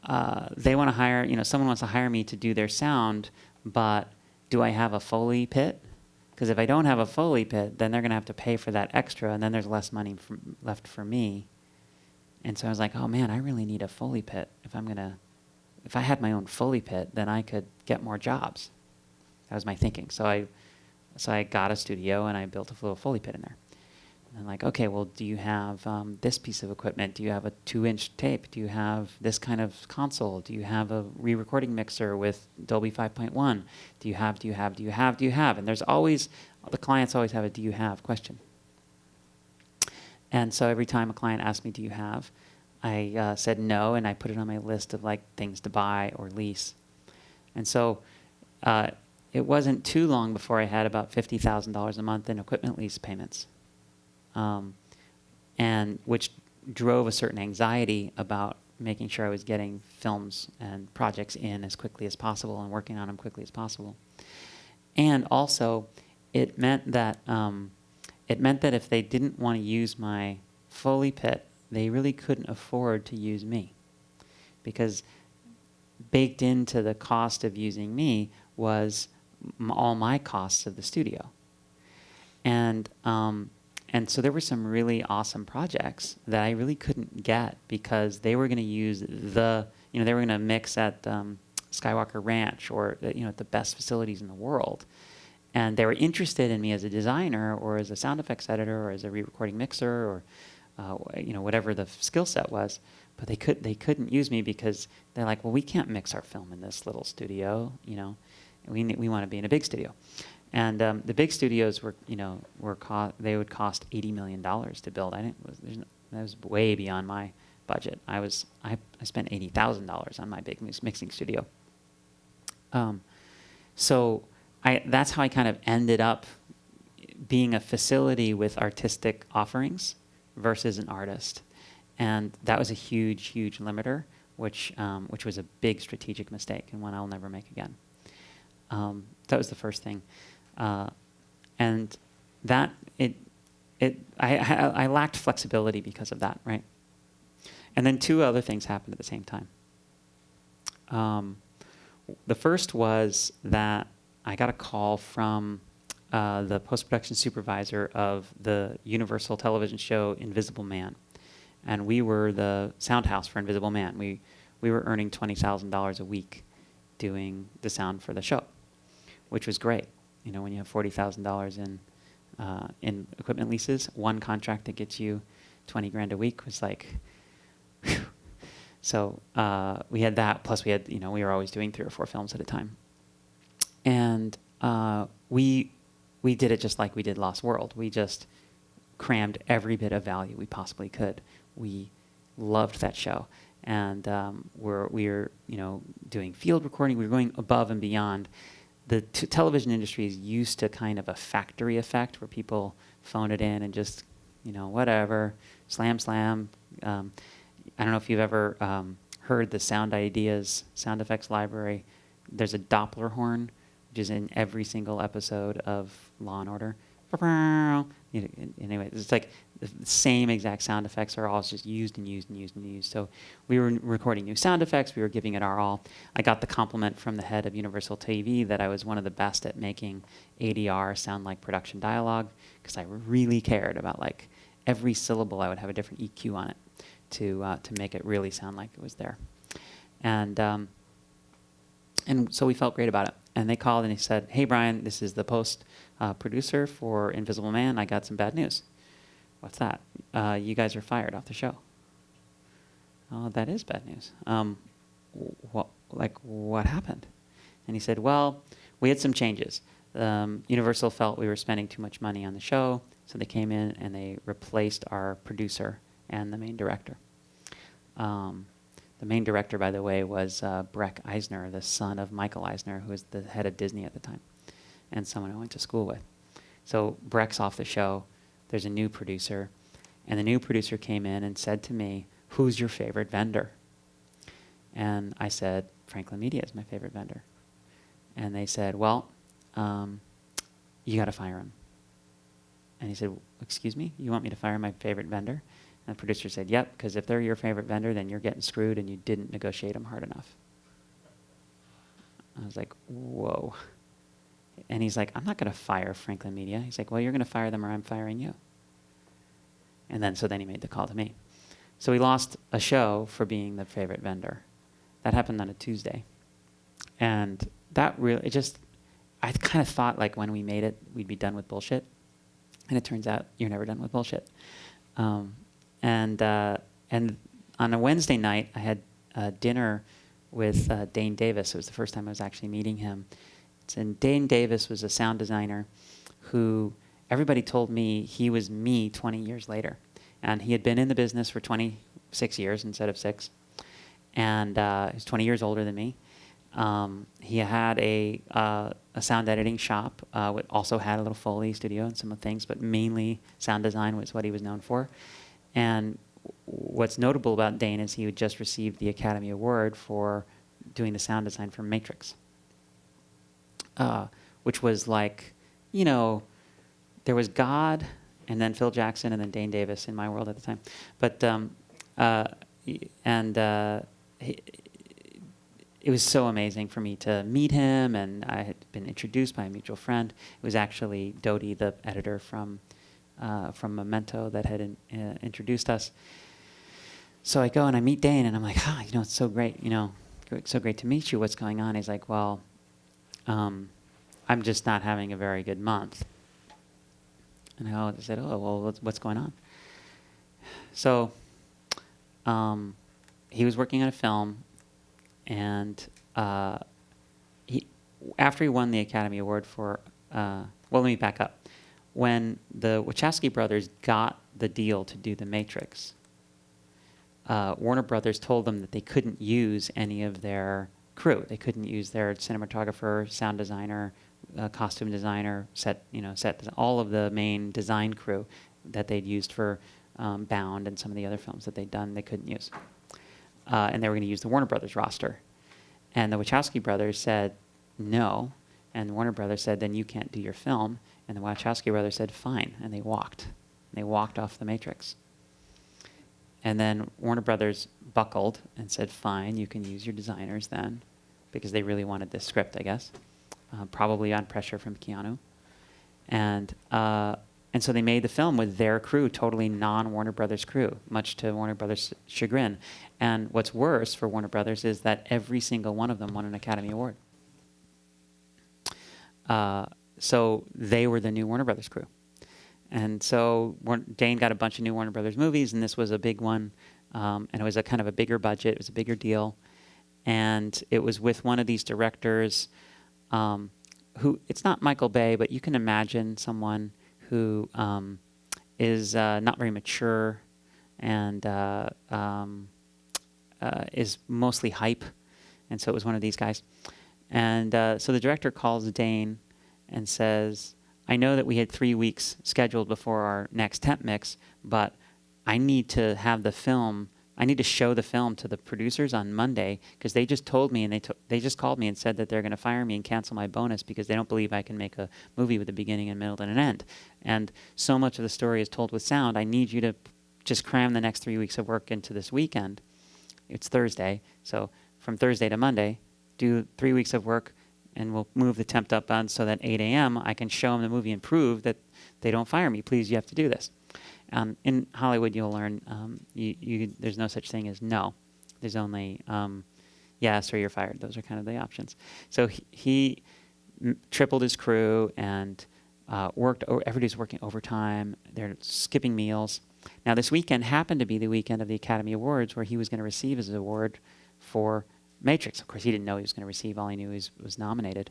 Speaker 2: to hire, someone wants to hire me to do their sound, but do I have a Foley pit? Because if I don't have a Foley pit, then they're going to have to pay for that extra, and then there's less money left for me. And so I was like, oh man, I really need a Foley pit. If I had my own Foley pit, then I could get more jobs. That was my thinking. So I got a studio and I built a little Foley pit in there. And I'm like, okay, well, do you have this piece of equipment? Do you have a 2-inch tape? Do you have this kind of console? Do you have a re-recording mixer with Dolby 5.1? Do you have? And there's always, the clients always have a do you have question. And so every time a client asked me, do you have? I said no, and I put it on my list of like things to buy or lease. And so it wasn't too long before I had about $50,000 a month in equipment lease payments. And which drove a certain anxiety about making sure I was getting films and projects in as quickly as possible and working on them quickly as possible. And also, it meant that if they didn't want to use my Foley pit, they really couldn't afford to use me, because baked into the cost of using me was all my costs of the studio. And so there were some really awesome projects that I really couldn't get because they were going to use they were going to mix at Skywalker Ranch or, at the best facilities in the world. And they were interested in me as a designer or as a sound effects editor or as a re-recording mixer or, whatever the skill set was. But they couldn't use me because they're like, well, we can't mix our film in this little studio, we want to be in a big studio. And the big studios they would cost $80 million to build. That was way beyond my budget. I spent $80,000 on my big mixing studio. So that's how I kind of ended up being a facility with artistic offerings versus an artist. And that was a huge, huge limiter, which was a big strategic mistake and one I'll never make again. That was the first thing. And that I lacked flexibility because of that, right? And then two other things happened at the same time. The first was that I got a call from the post-production supervisor of the Universal television show Invisible Man. And we were the sound house for Invisible Man. We were earning $20,000 a week doing the sound for the show, which was great. When you have $40,000 in equipment leases, one contract that gets you $20,000 a week was like, whew. So we had that. Plus, we had we were always doing 3 or 4 films at a time, and we did it just like we did Lost World. We just crammed every bit of value we possibly could. We loved that show, and we were doing field recording. We were going above and beyond. The television industry is used to kind of a factory effect where people phone it in and just, whatever, slam. I don't know if you've ever heard the Sound Ideas sound effects library. There's a Doppler horn, which is in every single episode of Law and Order. Anyway, it's like the same exact sound effects are all just used. So we were recording new sound effects. We were giving it our all. I got the compliment from the head of Universal TV that I was one of the best at making ADR sound like production dialogue, because I really cared about like every syllable. I would have a different EQ on it to make it really sound like it was there. And so we felt great about it. And they called and he said, "Hey, Bryan, this is the producer for Invisible Man. I got some bad news." "What's that?" "You guys are fired off the show." "Oh, that is bad news. What happened?" And he said, "Well, we had some changes. Universal felt we were spending too much money on the show, so they came in and they replaced our producer and the main director." The main director, by the way, was Breck Eisner, the son of Michael Eisner, who was the head of Disney at the time, and someone I went to school with. So Breck's off the show. There's a new producer. And the new producer came in and said to me, "Who's your favorite vendor?" And I said, "FranklinMedia is my favorite vendor." And they said, "Well, you got to fire him." And he said, "Excuse me? You want me to fire my favorite vendor?" And the producer said, "Yep, because if they're your favorite vendor, then you're getting screwed and you didn't negotiate them hard enough." I was like, whoa. And he's like, "I'm not going to fire Franklin Media." He's like, "Well, you're going to fire them or I'm firing you." And then he made the call to me. So we lost a show for being the favorite vendor. That happened on a Tuesday. And that really, I kind of thought like when we made it, we'd be done with bullshit. And it turns out you're never done with bullshit. And on a Wednesday night, I had dinner with Dane Davis. It was the first time I was actually meeting him. And Dane Davis was a sound designer who everybody told me he was me 20 years later. And he had been in the business for 26 years instead of 6. And he was 20 years older than me. He had a sound editing shop, also had a little Foley studio and some of the things, but mainly sound design was what he was known for. And what's notable about Dane is he had just received the Academy Award for doing the sound design for Matrix, which was like, there was God, and then Phil Jackson, and then Dane Davis in my world at the time. But it was so amazing for me to meet him, and I had been introduced by a mutual friend. It was actually Dodie, the editor from Memento, that had introduced us. So I go and I meet Dane, and I'm like, it's so great, so great to meet you. What's going on? He's like, well, I'm just not having a very good month. And I said, oh, well, what's going on? So he was working on a film, and after he won the Academy Award for, let me back up. When the Wachowski brothers got the deal to do The Matrix, Warner Brothers told them that they couldn't use any of their crew. They couldn't use their cinematographer, sound designer, costume designer, set design, all of the main design crew that they'd used for Bound and some of the other films that they'd done. They couldn't use, and they were going to use the Warner Brothers roster. And the Wachowski brothers said no, and the Warner Brothers said, then you can't do your film. And the Wachowski brothers said fine, and they walked. They walked off The Matrix. And then Warner Brothers buckled and said, fine, you can use your designers then, because they really wanted this script, I guess, probably on pressure from Keanu. And so they made the film with their crew, totally non-Warner Brothers crew, much to Warner Brothers' chagrin. And what's worse for Warner Brothers is that every single one of them won an Academy Award. So they were the new Warner Brothers crew. And so Dane got a bunch of new Warner Brothers movies, and this was a big one. And it was a kind of a bigger budget. It was a bigger deal. And it was with one of these directors who, it's not Michael Bay, but you can imagine someone who is not very mature and is mostly hype. And so it was one of these guys. And so the director calls Dane and says, I know that we had 3 weeks scheduled before our next temp mix, but I need to have the film, I need to show the film to the producers on Monday, because they just told me, and they just called me and said that they're going to fire me and cancel my bonus because they don't believe I can make a movie with a beginning and middle and an end. And so much of the story is told with sound. I need you to just cram the next 3 weeks of work into this weekend. It's Thursday, so from Thursday to Monday, do 3 weeks of work, and we'll move the temp up on so that 8 a.m. I can show them the movie and prove that they don't fire me. Please, you have to do this. In Hollywood, you'll learn there's no such thing as no. There's only yes or you're fired. Those are kind of the options. So he tripled his crew and worked. Everybody's working overtime. They're skipping meals. Now, this weekend happened to be the weekend of the Academy Awards, where he was going to receive his award for Matrix. Of course, he didn't know he was going to receive. All he knew was nominated.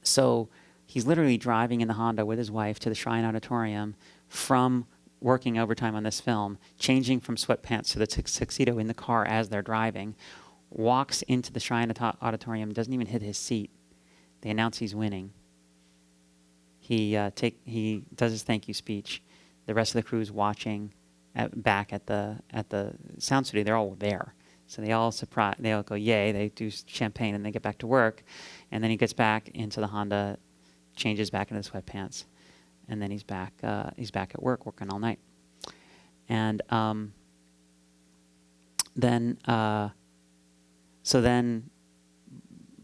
Speaker 2: So he's literally driving in the Honda with his wife to the Shrine Auditorium from working overtime on this film, changing from sweatpants to the tuxedo in the car as they're driving, walks into the Shrine Auditorium, doesn't even hit his seat. They announce he's winning. he does his thank you speech. The rest of the crew is watching back at the sound studio. They're all there, so they all go yay. They do champagne and they get back to work, and then he gets back into the Honda, changes back into the sweatpants, and then he's back at work working all night, and then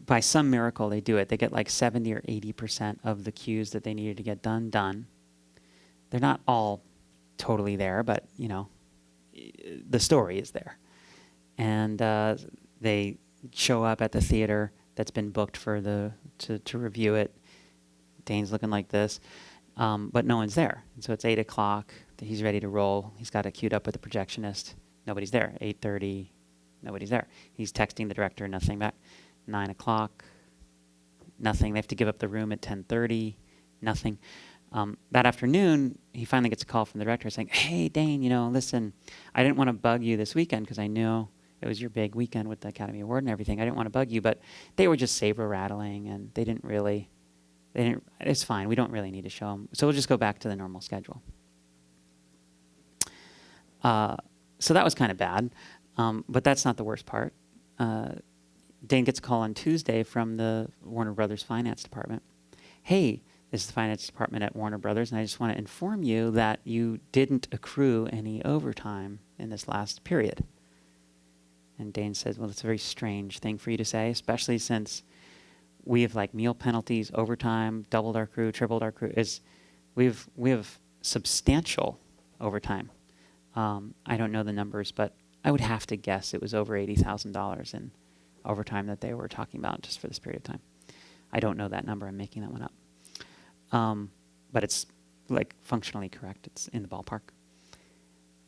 Speaker 2: by some miracle they do it. They get like 70 or 80% of the cues that they needed to get done. They're not all totally there, but the story is there. And they show up at the theater that's been booked for to review it. Dane's looking like this, but no one's there. And so it's 8 o'clock. He's ready to roll. He's got it queued up with the projectionist. Nobody's there. 8:30. Nobody's there. He's texting the director. Nothing back. 9 o'clock. Nothing. They have to give up the room at 10:30. Nothing. That afternoon, he finally gets a call from the director saying, "Hey, Dane, listen, I didn't want to bug you this weekend because I knew it was your big weekend with the Academy Award and everything. I didn't want to bug you, but they were just saber rattling and it's fine. We don't really need to show them. So we'll just go back to the normal schedule." So that was kind of bad, but that's not the worst part. Dane gets a call on Tuesday from the Warner Brothers finance department. "Hey, this is the finance department at Warner Brothers, and I just want to inform you that you didn't accrue any overtime in this last period." And Dane says, "Well, it's a very strange thing for you to say, especially since we have like meal penalties, overtime, doubled our crew, tripled our crew. We have substantial overtime. I don't know the numbers, but I would have to guess it was over $80,000 in overtime that they were talking about just for this period of time. I don't know that number. I'm making that one up. But it's like functionally correct. It's in the ballpark."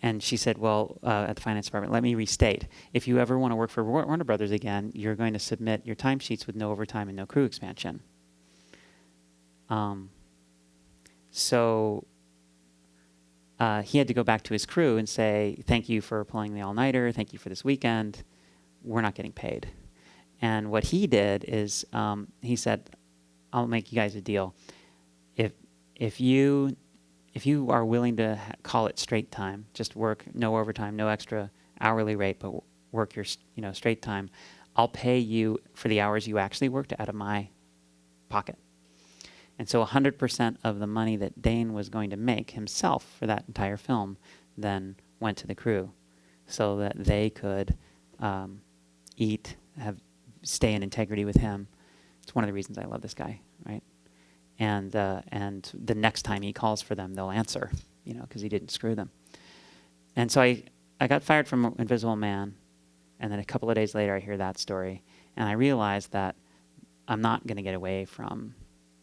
Speaker 2: And she said, "Well, at the finance department, let me restate. If you ever want to work for Warner Brothers again, you're going to submit your timesheets with no overtime and no crew expansion." So he had to go back to his crew and say, "Thank you for pulling the all-nighter. Thank you for this weekend. We're not getting paid." And what he did is he said, "I'll make you guys a deal. If you are willing to call it straight time, just work, no overtime, no extra hourly rate, but work your straight time, I'll pay you for the hours you actually worked out of my pocket." And so 100% of the money that Dane was going to make himself for that entire film then went to the crew so that they could eat, stay in integrity with him. It's one of the reasons I love this guy, right? And the next time he calls for them, they'll answer, because he didn't screw them. And so I got fired from Invisible Man, and then a couple of days later I hear that story, and I realized that I'm not going to get away from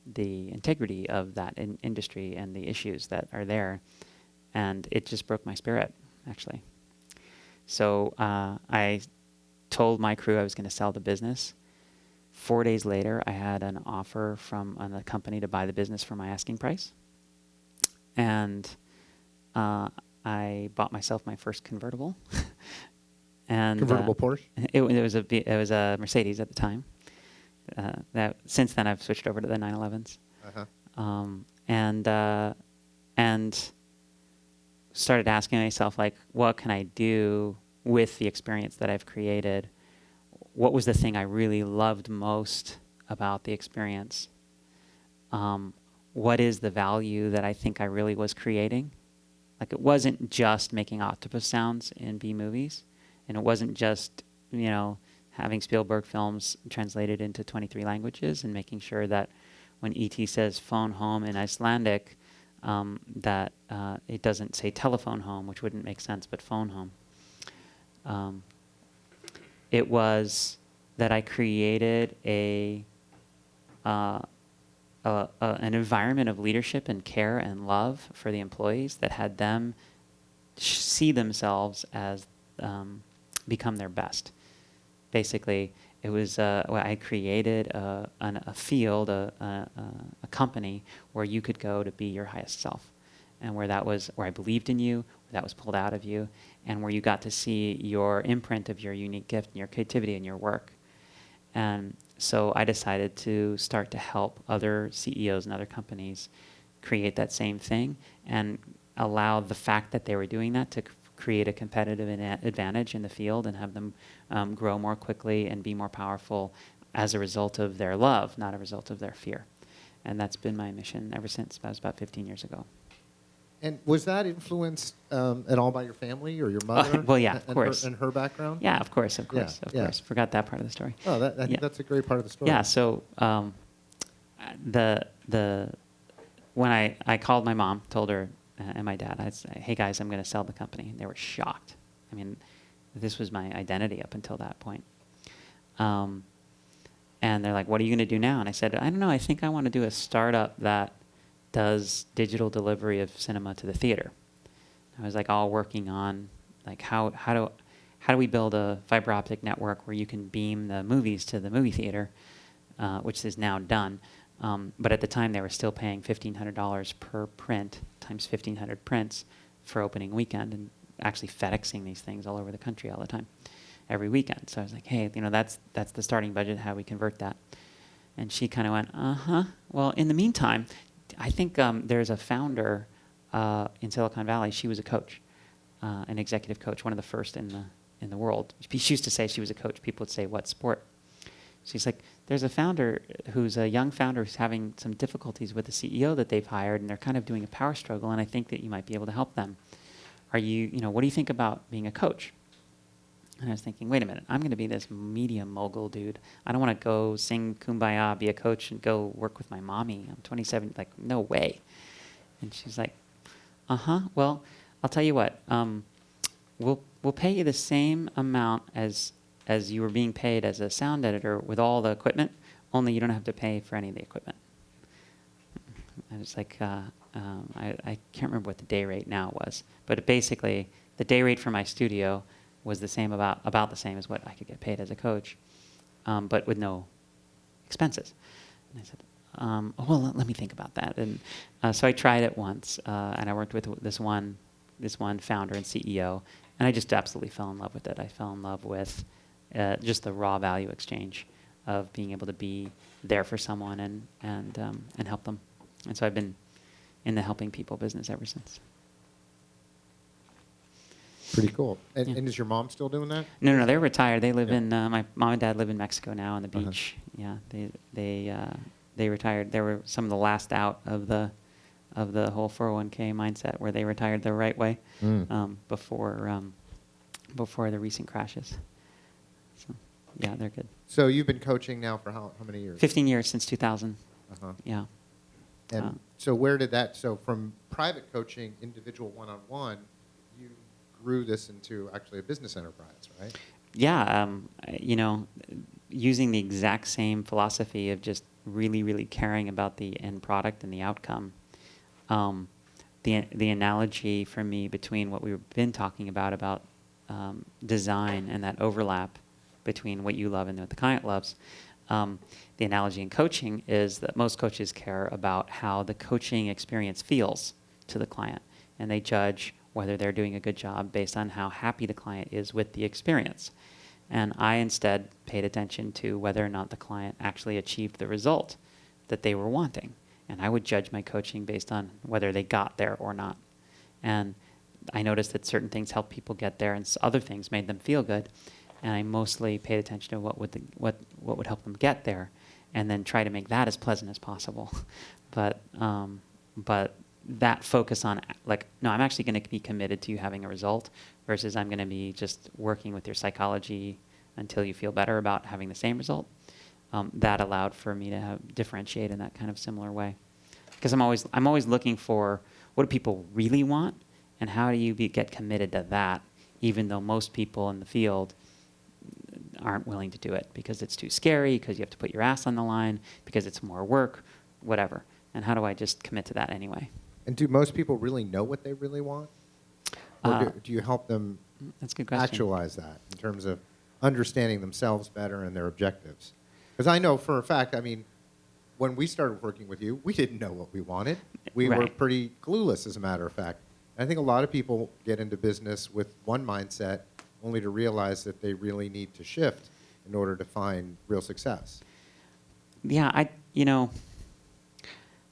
Speaker 2: the integrity of that industry and the issues that are there, and it just broke my spirit, actually. So I told my crew I was going to sell the business. 4 days later, I had an offer from a company to buy the business for my asking price. And I bought myself my first convertible. And
Speaker 1: Convertible Porsche?
Speaker 2: It was a Mercedes at the time. Since then, I've switched over to the 911s.
Speaker 1: Uh-huh.
Speaker 2: And started asking myself, like, what can I do with the experience that I've created? What was the thing I really loved most about the experience? What is the value that I think I really was creating? Like, it wasn't just making octopus sounds in B movies, and it wasn't just, having Spielberg films translated into 23 languages and making sure that when E.T. says phone home in Icelandic, that it doesn't say telephone home, which wouldn't make sense, but phone home. It was that I created an environment of leadership and care and love for the employees that had them see themselves as become their best. Basically, it was I created a field, a company where you could go to be your highest self, and where I believed in you, where that was pulled out of you, and where you got to see your imprint of your unique gift and your creativity in your work. And so I decided to start to help other CEOs and other companies create that same thing and allow the fact that they were doing that to create a competitive advantage in the field and have them grow more quickly and be more powerful as a result of their love, not a result of their fear. And that's been my mission ever since. That was about 15 years ago.
Speaker 1: And was that influenced at all by your family or your mother?
Speaker 2: Well, yeah, of course.
Speaker 1: And her background?
Speaker 2: Yeah, of course.
Speaker 1: Yeah.
Speaker 2: Forgot that part of the story.
Speaker 1: Oh, I think that's a great part of the story.
Speaker 2: Yeah, so when I called my mom, told her and my dad, I said, hey guys, I'm going to sell the company. And they were shocked. I mean, this was my identity up until that point. And they're like, what are you going to do now? And I said, I don't know. I think I want to do a startup that does digital delivery of cinema to the theater. I was like all working on like how do we build a fiber optic network where you can beam the movies to the movie theater, which is now done. But at the time they were still paying $1,500 per print times 1,500 prints for opening weekend, and actually FedExing these things all over the country all the time, every weekend. So I was like, hey, that's the starting budget. How do we convert that? And she kind of went, well, in the meantime, I think there's a founder in Silicon Valley. She was a coach, an executive coach, one of the first in the world. She used to say she was a coach. People would say, what sport? She's like, there's a founder who's a young founder who's having some difficulties with the CEO that they've hired, and they're kind of doing a power struggle, and I think that you might be able to help them. What do you think about being a coach? And I was thinking, wait a minute, I'm going to be this media mogul dude. I don't want to go sing Kumbaya, be a coach, and go work with my mommy. I'm 27. Like, no way. And she's like, well, I'll tell you what. We'll pay you the same amount as you were being paid as a sound editor with all the equipment, only you don't have to pay for any of the equipment. I was like, I can't remember what the day rate now was, but basically the day rate for my studio was the same, about the same as what I could get paid as a coach, but with no expenses. And I said, well, let me think about that. And so I tried it once, and I worked with this one founder and CEO, and I just absolutely fell in love with it. I fell in love with just the raw value exchange of being able to be there for someone and help them. And so I've been in the helping people business ever since.
Speaker 1: Pretty cool. And is your mom still doing that?
Speaker 2: No, they're retired. They live in my mom and dad live in Mexico now on the beach. Yeah, they retired. They were some of the last out of the whole 401k mindset, where they retired the right way before the recent crashes. So yeah, they're good.
Speaker 1: So you've been coaching now for how many years?
Speaker 2: 15 years, since 2000. Yeah.
Speaker 1: And so where did that? So from private coaching, individual one-on-one, you grew this into actually a business enterprise, right?
Speaker 2: Yeah, using the exact same philosophy of just really, really caring about the end product and the outcome. The analogy for me between what we've been talking about design and that overlap between what you love and what the client loves. The analogy in coaching is that most coaches care about how the coaching experience feels to the client, and they judge whether they're doing a good job based on how happy the client is with the experience. And I instead paid attention to whether or not the client actually achieved the result that they were wanting. And I would judge my coaching based on whether they got there or not. And I noticed that certain things helped people get there, and other things made them feel good. And I mostly paid attention to what would help them get there, and then try to make that as pleasant as possible. But that focus on, like, no, I'm actually going to be committed to you having a result, versus I'm going to be just working with your psychology until you feel better about having the same result. That allowed for me to differentiate in that kind of similar way, because I'm always looking for what do people really want, and how do you get committed to that, even though most people in the field aren't willing to do it because it's too scary, because you have to put your ass on the line, because it's more work, whatever. And how do I just commit to that anyway?
Speaker 1: And do most people really know what they really want? Or do you help them
Speaker 2: that's a good question.
Speaker 1: Actualize that in terms of understanding themselves better and their objectives? Because I know for a fact, when we started working with you, we didn't know what we wanted. We were pretty clueless, as a matter of fact. I think a lot of people get into business with one mindset only to realize that they really need to shift in order to find real success?
Speaker 2: Yeah,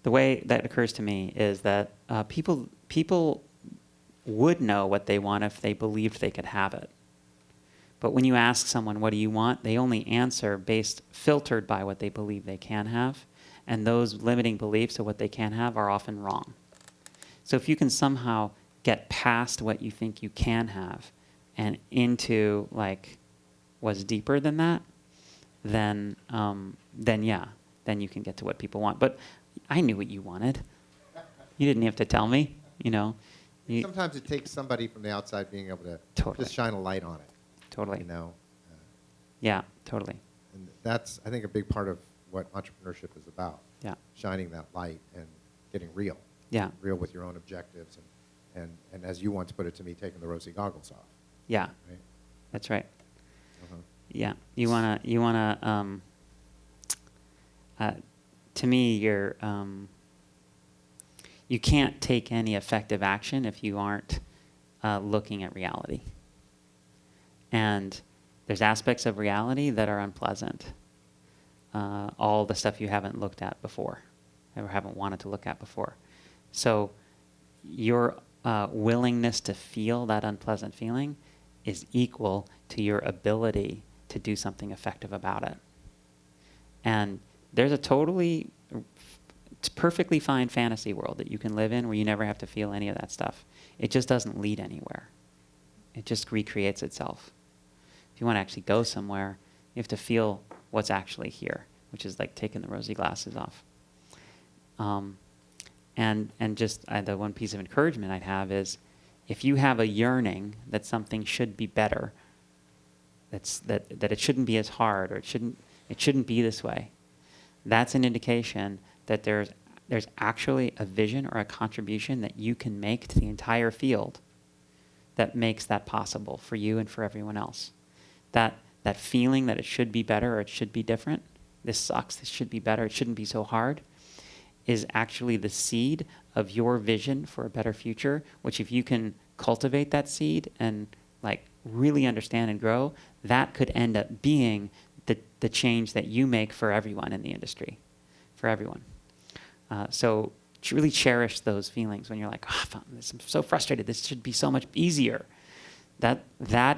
Speaker 2: the way that occurs to me is that people would know what they want if they believed they could have it. But when you ask someone, what do you want? They only answer filtered by what they believe they can have. And those limiting beliefs of what they can have are often wrong. So if you can somehow get past what you think you can have and into like what's deeper than that, then you can get to what people want. But I knew what you wanted. You didn't have to tell me,
Speaker 1: Sometimes it takes somebody from the outside being able to
Speaker 2: Totally.
Speaker 1: just shine a light on it.
Speaker 2: Totally.
Speaker 1: Yeah,
Speaker 2: totally.
Speaker 1: And that's, I think, a big part of what entrepreneurship is about.
Speaker 2: Yeah.
Speaker 1: Shining that light and getting real.
Speaker 2: Yeah.
Speaker 1: Real with your own objectives and as you once put it to me, taking the rosy goggles off.
Speaker 2: Yeah.
Speaker 1: Right?
Speaker 2: That's right.
Speaker 1: Uh-huh.
Speaker 2: Yeah. You wanna to me, you can't take any effective action if you aren't looking at reality. And there's aspects of reality that are unpleasant. All the stuff you haven't looked at before, or haven't wanted to look at before. So your willingness to feel that unpleasant feeling is equal to your ability to do something effective about it. And there's it's perfectly fine fantasy world that you can live in where you never have to feel any of that stuff. It just doesn't lead anywhere. It just recreates itself. If you want to actually go somewhere, you have to feel what's actually here, which is like taking the rosy glasses off. And just the one piece of encouragement I'd have is, if you have a yearning that something should be better, that it shouldn't be as hard, or it shouldn't be this way, that's an indication that there's actually a vision or a contribution that you can make to the entire field that makes that possible for you and for everyone else. That feeling that it should be better or it should be different, this sucks, this should be better, it shouldn't be so hard, is actually the seed of your vision for a better future, which if you can cultivate that seed and like really understand and grow, that could end up being the change that you make for everyone in the industry, for everyone. So really cherish those feelings when you're like, I'm so frustrated, this should be so much easier. That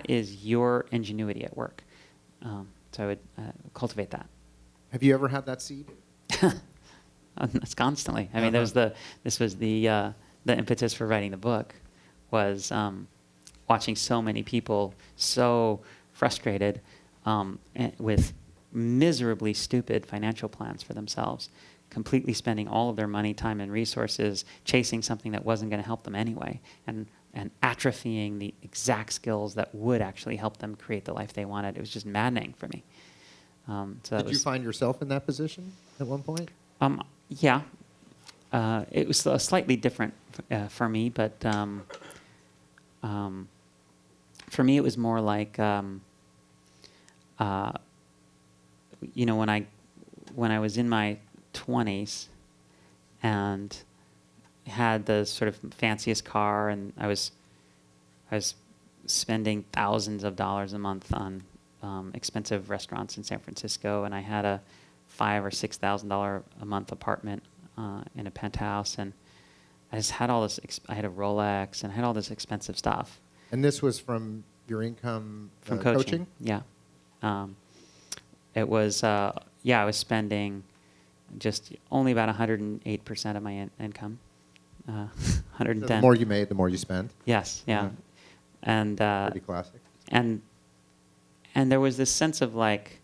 Speaker 2: is your ingenuity at work. So I would cultivate that.
Speaker 1: Have you ever had that seed?
Speaker 2: It's constantly. I mean, this was the impetus for writing the book, was watching so many people so frustrated with miserably stupid financial plans for themselves, completely spending all of their money, time, and resources chasing something that wasn't going to help them anyway, and atrophying the exact skills that would actually help them create the life they wanted. It was just maddening for me. Did you find yourself in that position at one point? Yeah. It was slightly different for me, but for me it was more like, when I was in my 20s and had the sort of fanciest car, and I was spending thousands of dollars a month on expensive restaurants in San Francisco, and I had a $5,000 or $6,000 a month apartment in a penthouse, and I just had all this. I had a Rolex, and I had all this expensive stuff.
Speaker 1: And this was from your income
Speaker 2: from
Speaker 1: coaching?
Speaker 2: Yeah. It was I was spending just only about 108% of my income. 110.
Speaker 1: So the more you made, the more you spent.
Speaker 2: Yes, yeah.
Speaker 1: Okay.
Speaker 2: And
Speaker 1: pretty classic.
Speaker 2: And there was this sense of like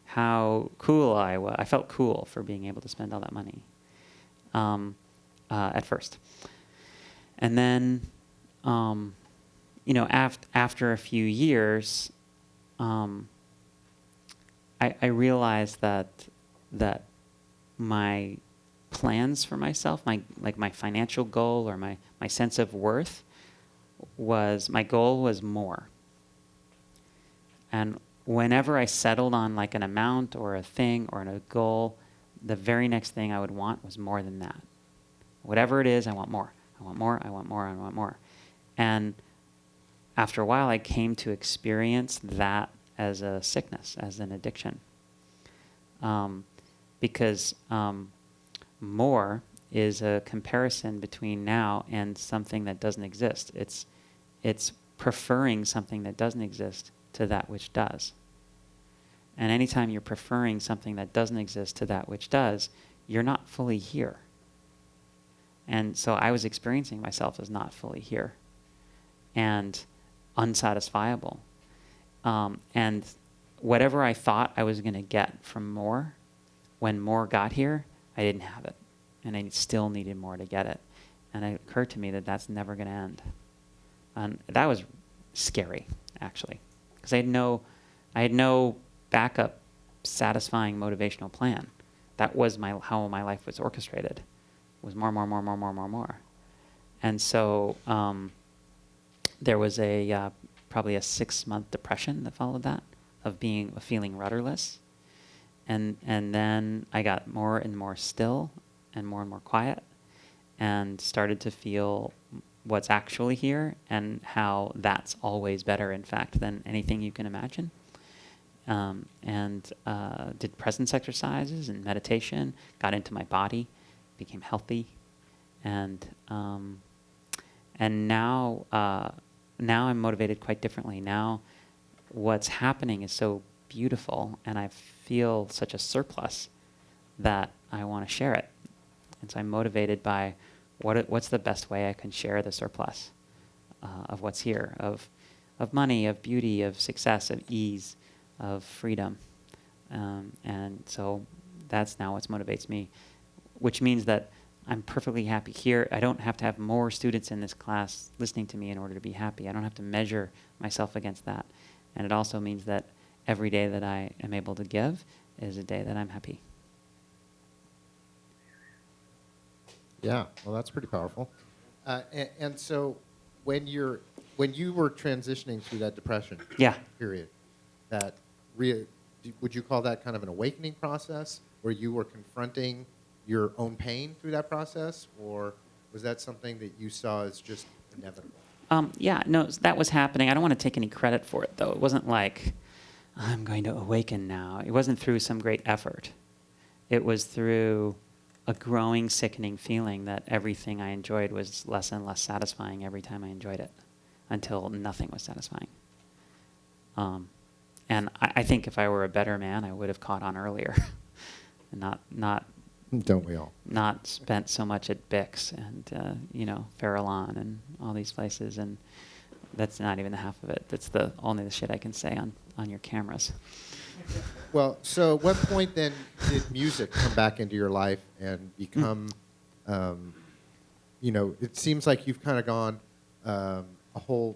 Speaker 2: how cool I was. I felt cool for being able to spend all that money at first. And then, after a few years, I realized that my plans for myself, my financial goal or my sense of worth my goal was more. And whenever I settled on like an amount or a thing or a goal, the very next thing I would want was more than that. Whatever it is, I want more. I want more, I want more, I want more. And after a while, I came to experience that as a sickness, as an addiction. Because more is a comparison between now and something that doesn't exist. It's preferring something that doesn't exist to that which does. And anytime you're preferring something that doesn't exist to that which does, you're not fully here. And so I was experiencing myself as not fully here and unsatisfiable. And whatever I thought I was going to get from more, when more got here, I didn't have it. And I still needed more to get it. And it occurred to me that that's never going to end. And that was scary, actually, because I had no backup, satisfying motivational plan. That was how my life was orchestrated. It was more. And so there was probably a 6-month depression that followed that, of feeling rudderless. And then I got more and more still and more quiet, and started to feel what's actually here and how that's always better, in fact, than anything you can imagine. And did presence exercises and meditation, got into my body, became healthy, and now I'm motivated quite differently. Now what's happening is so beautiful, and I feel such a surplus that I want to share it. And so I'm motivated by what's the best way I can share the surplus of what's here, of money, of beauty, of success, of ease, of freedom. And so that's now what motivates me, which means that I'm perfectly happy here. I don't have to have more students in this class listening to me in order to be happy. I don't have to measure myself against that. And it also means that every day that I am able to give is a day that I'm happy.
Speaker 1: Yeah, well, that's pretty powerful. And so when you were transitioning through that depression period, would you call that kind of an awakening process where you were confronting your own pain through that process, or was that something that you saw as just inevitable?
Speaker 2: No, that was happening. I don't want to take any credit for it, though. It wasn't like, I'm going to awaken now. It wasn't through some great effort. It was through a growing, sickening feeling that everything I enjoyed was less and less satisfying every time I enjoyed it, until nothing was satisfying. And I think if I were a better man, I would have caught on earlier, and not
Speaker 1: Don't we all?
Speaker 2: Not spent so much at Bix and Farallon and all these places, and that's not even the half of it. That's only the shit I can say on your cameras.
Speaker 1: Well, so at what point then did music come back into your life and become, it seems like you've kind of gone a whole,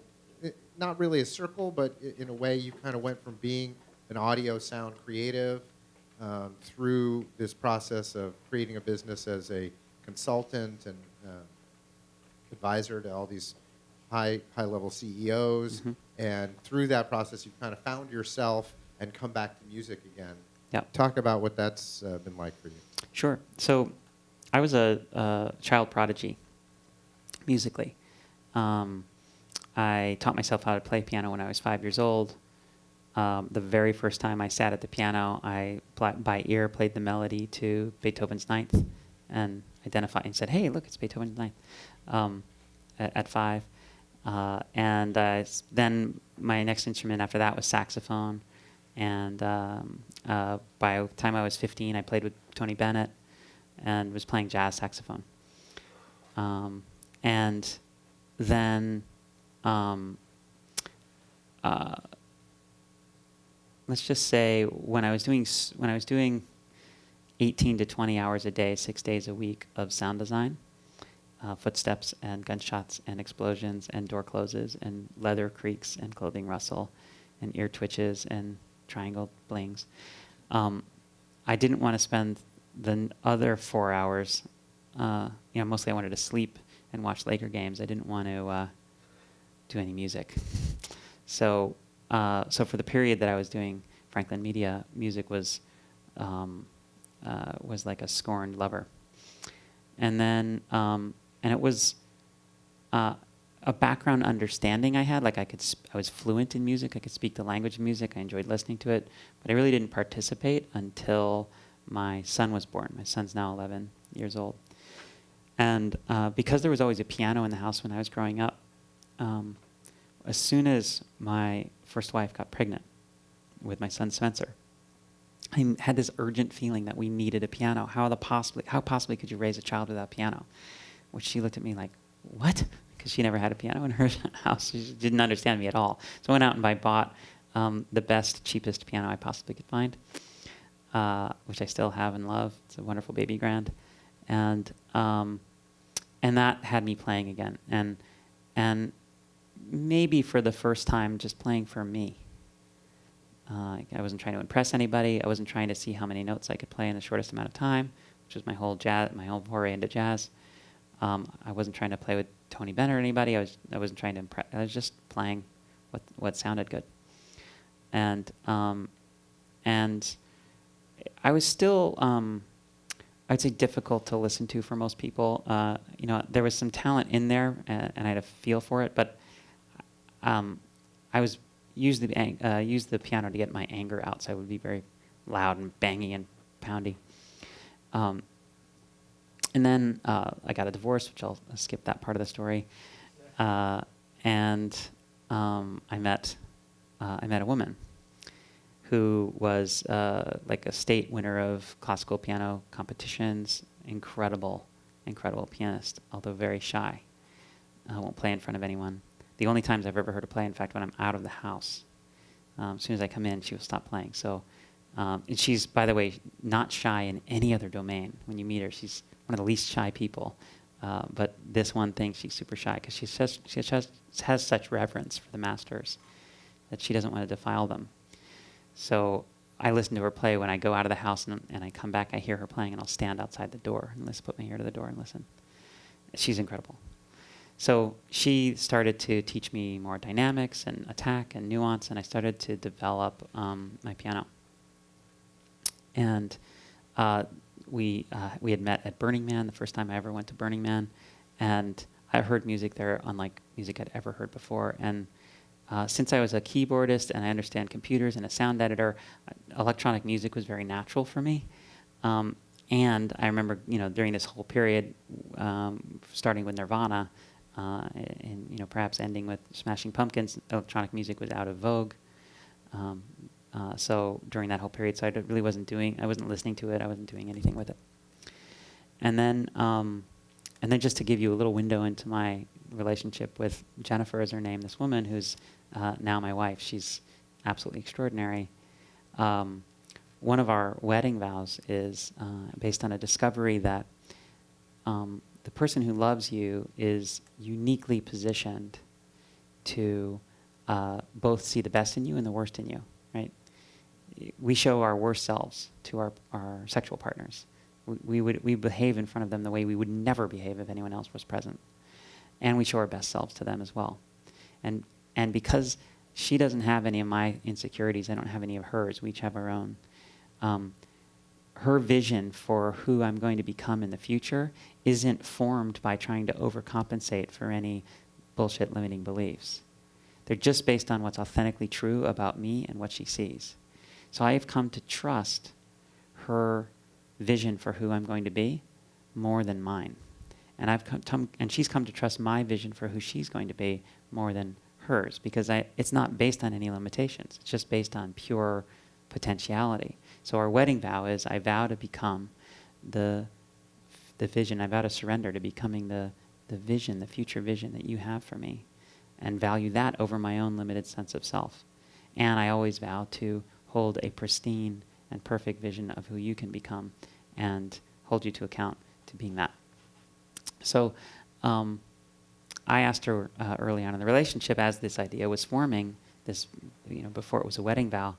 Speaker 1: not really a circle, but in a way you kind of went from being an audio sound creative through this process of creating a business as a consultant and advisor to all these high-level CEOs. Mm-hmm. And through that process, you've kind of found yourself and come back to music again.
Speaker 2: Yep.
Speaker 1: Talk about what that's been like for you.
Speaker 2: Sure. So I was a child prodigy musically. I taught myself how to play piano when I was 5 years old. The very first time I sat at the piano, I, by ear, played the melody to Beethoven's Ninth and identified and said, hey, look, it's Beethoven's Ninth at 5. And then my next instrument after that was saxophone. And by the time I was 15, I played with Tony Bennett and was playing jazz saxophone. And then let's just say when I was doing 18 to 20 hours a day, 6 days a week of sound design, footsteps and gunshots and explosions and door closes and leather creaks and clothing rustle and ear twitches and triangle blings. I didn't want to spend the other 4 hours, mostly I wanted to sleep and watch Laker games. I didn't want to do any music. So for the period that I was doing FranklinMedia, music was like a scorned lover. And then, and it was a background understanding I had. Like I was fluent in music. I could speak the language of music. I enjoyed listening to it, but I really didn't participate until my son was born. My son's now 11 years old. And because there was always a piano in the house when I was growing up, as soon as my first wife got pregnant with my son Spencer, I had this urgent feeling that we needed a piano. How possibly could you raise a child without a piano? Which she looked at me like, what? Because she never had a piano in her house. She didn't understand me at all. So I went out and I bought the best, cheapest piano I possibly could find, which I still have and love. It's a wonderful baby grand. And that had me playing again. And maybe for the first time, just playing for me. I wasn't trying to impress anybody. I wasn't trying to see how many notes I could play in the shortest amount of time, which was my whole foray into jazz. I wasn't trying to play with Tony Bennett or anybody. I wasn't trying to impress. I was just playing what sounded good. And I was still, I'd say, difficult to listen to for most people. There was some talent in there, and I had a feel for it, but I was use the piano to get my anger out, so I would be very loud and bangy and poundy. And then I got a divorce, which I'll skip that part of the story. And I met a woman who was like a state winner of classical piano competitions, incredible pianist, although very shy. Won't play in front of anyone. The only times I've ever heard her play, in fact, when I'm out of the house. As soon as I come in, she will stop playing. So, and she's, by the way, not shy in any other domain. When you meet her, she's one of the least shy people. But this one thing, she's super shy because she has such reverence for the masters that she doesn't want to defile them. So I listen to her play when I go out of the house and I come back, I hear her playing, and I'll stand outside the door and put my ear to the door and listen. She's incredible. So she started to teach me more dynamics and attack and nuance, and I started to develop my piano. And we had met at Burning Man, the first time I ever went to Burning Man, and I heard music there unlike music I'd ever heard before. And since I was a keyboardist and I understand computers and a sound editor, electronic music was very natural for me. And I remember, during this whole period, starting with Nirvana, and perhaps ending with Smashing Pumpkins, electronic music was out of vogue. So during that whole period, I wasn't listening to it. I wasn't doing anything with it. And then just to give you a little window into my relationship with Jennifer, is her name, this woman who's now my wife. She's absolutely extraordinary. One of our wedding vows is based on a discovery that the person who loves you is uniquely positioned to both see the best in you and the worst in you, right? We show our worst selves to our sexual partners. We behave in front of them the way we would never behave if anyone else was present. And we show our best selves to them as well. And because she doesn't have any of my insecurities, I don't have any of hers, we each have our own. Her vision for who I'm going to become in the future isn't formed by trying to overcompensate for any bullshit limiting beliefs. They're just based on what's authentically true about me and what she sees. So I have come to trust her vision for who I'm going to be more than mine. And she's come to trust my vision for who she's going to be more than hers, because it's not based on any limitations. It's just based on pure potentiality. So our wedding vow is, I vow to become the vision. I vow to surrender to becoming the vision, the future vision that you have for me, and value that over my own limited sense of self. And I always vow to hold a pristine and perfect vision of who you can become and hold you to account to being that. So I asked her early on in the relationship, as this idea was forming, before it was a wedding vow,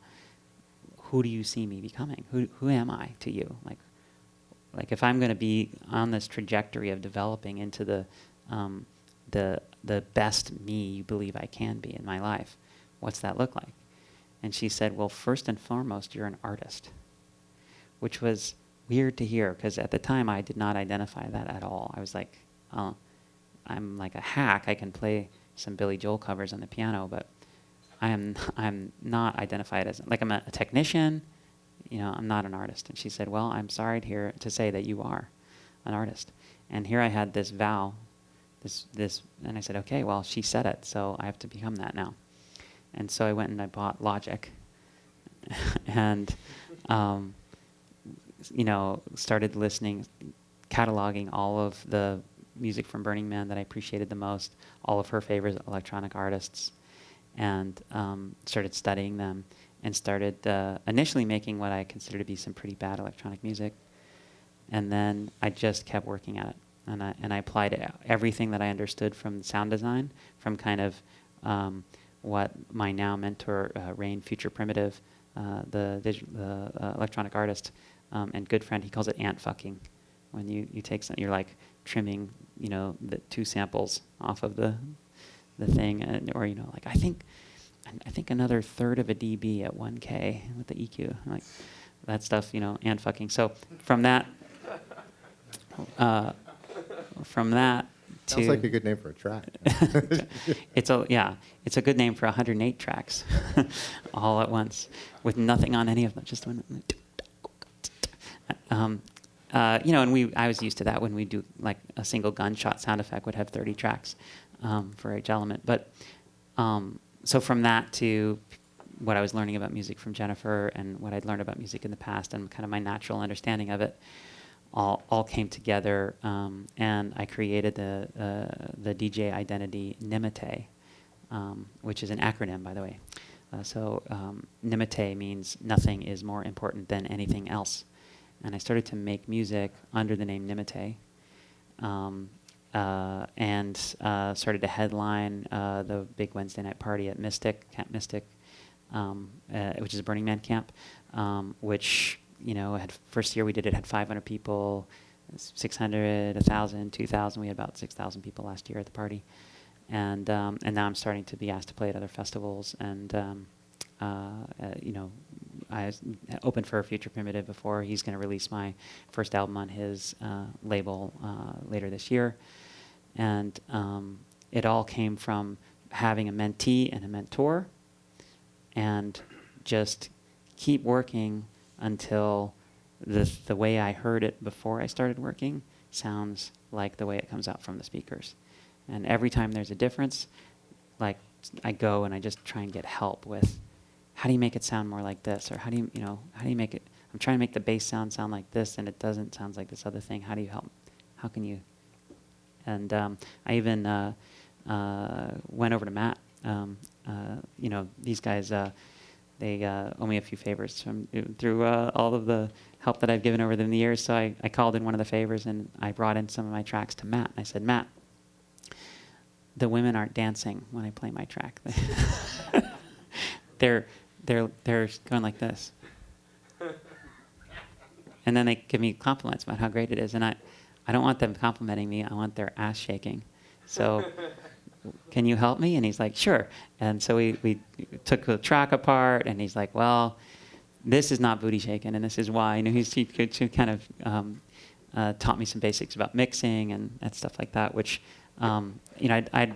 Speaker 2: who do you see me becoming? Who am I to you? Like if I'm going to be on this trajectory of developing into the best me you believe I can be in my life, what's that look like? And she said, well, first and foremost, you're an artist, which was weird to hear, because at the time I did not identify that at all. I was like, I'm like a hack. I can play some Billy Joel covers on the piano, but I'm not identified as, like, I'm a technician. I'm not an artist. And she said, well, I'm sorry to say that you are an artist. And here I had this vow, and I said, okay, well, she said it, so I have to become that now. And so I went and I bought Logic, and started listening, cataloging all of the music from Burning Man that I appreciated the most, all of her favorite electronic artists, and started studying them, and started initially making what I consider to be some pretty bad electronic music. And then I just kept working at it. And I applied everything that I understood from sound design, from kind of what my now mentor, Rain Phutureprimitive, the electronic artist, and good friend, he calls it ant fucking. When you take something, you're like trimming, the 2 samples off of the thing, or like I think another third of a dB at 1K with the EQ, like that stuff, ant fucking. So from that. From that to...
Speaker 1: Sounds like a good name for a track.
Speaker 2: It's a good name for 108 tracks all at once with nothing on any of them, just one. And I was used to that when we do like a single gunshot sound effect would have 30 tracks for each element. But so from that to what I was learning about music from Jennifer and what I'd learned about music in the past and kind of my natural understanding of it, all came together, and I created the DJ identity NIMITAE, which is an acronym, by the way. NIMITAE means nothing is more important than anything else. And I started to make music under the name NIMITAE, and started to headline the big Wednesday night party at Camp Mystic, which is a Burning Man camp, which... first year we did it had 500 people, 600, 1,000, 2,000. We had about 6,000 people last year at the party, and now I'm starting to be asked to play at other festivals. And I opened for Phutureprimitive before. He's going to release my first album on his label later this year, and it all came from having a mentee and a mentor, and just keep working until the way I heard it before I started working sounds like the way it comes out from the speakers. And every time there's a difference, like I go and I just try and get help with how do you make it sound more like this, or how do you make it, I'm trying to make the bass sound like this and it doesn't sound like this other thing. How do you help? How can you? And I even went over to Matt. These guys, they owe me a few favors through all of the help that I've given over them the years. So I called in one of the favors and I brought in some of my tracks to Matt. And I said, Matt, the women aren't dancing when I play my track. they're going like this. And then they give me compliments about how great it is. And I don't want them complimenting me. I want their ass shaking. So can you help me? And he's like, sure. And so we took the track apart, and he's like, well, this is not booty shaking, and this is why. He kind of taught me some basics about mixing and stuff like that, which, I'd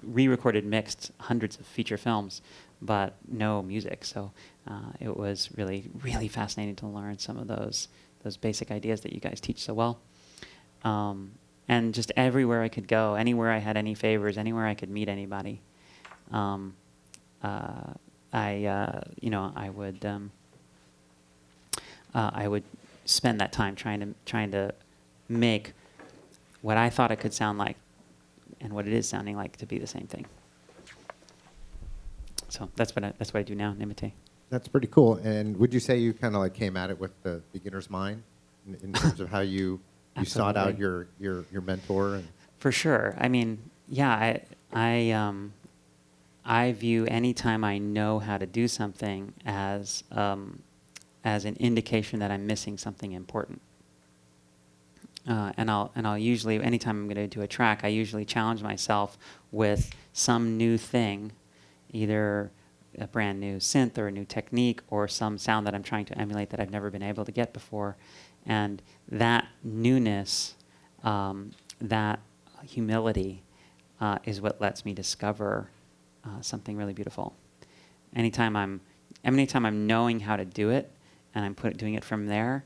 Speaker 2: re-recorded, mixed hundreds of feature films, but no music. So it was really, really fascinating to learn some of those basic ideas that you guys teach so well. And just everywhere I could go, anywhere I had any favors, anywhere I could meet anybody, I would spend that time trying to make what I thought it could sound like and what it is sounding like to be the same thing. So that's what I do now, NIMITAE.
Speaker 1: That's pretty cool. And would you say you kind of like came at it with the beginner's mind in terms of how you sought out your mentor? And
Speaker 2: for sure. I mean, yeah, I view any time I know how to do something as an indication that I'm missing something important. And I'll usually, anytime I'm going to do a track, I usually challenge myself with some new thing, either a brand new synth or a new technique or some sound that I'm trying to emulate that I've never been able to get before. And that newness, that humility is what lets me discover something really beautiful. Anytime I'm knowing how to do it, and I'm doing it from there,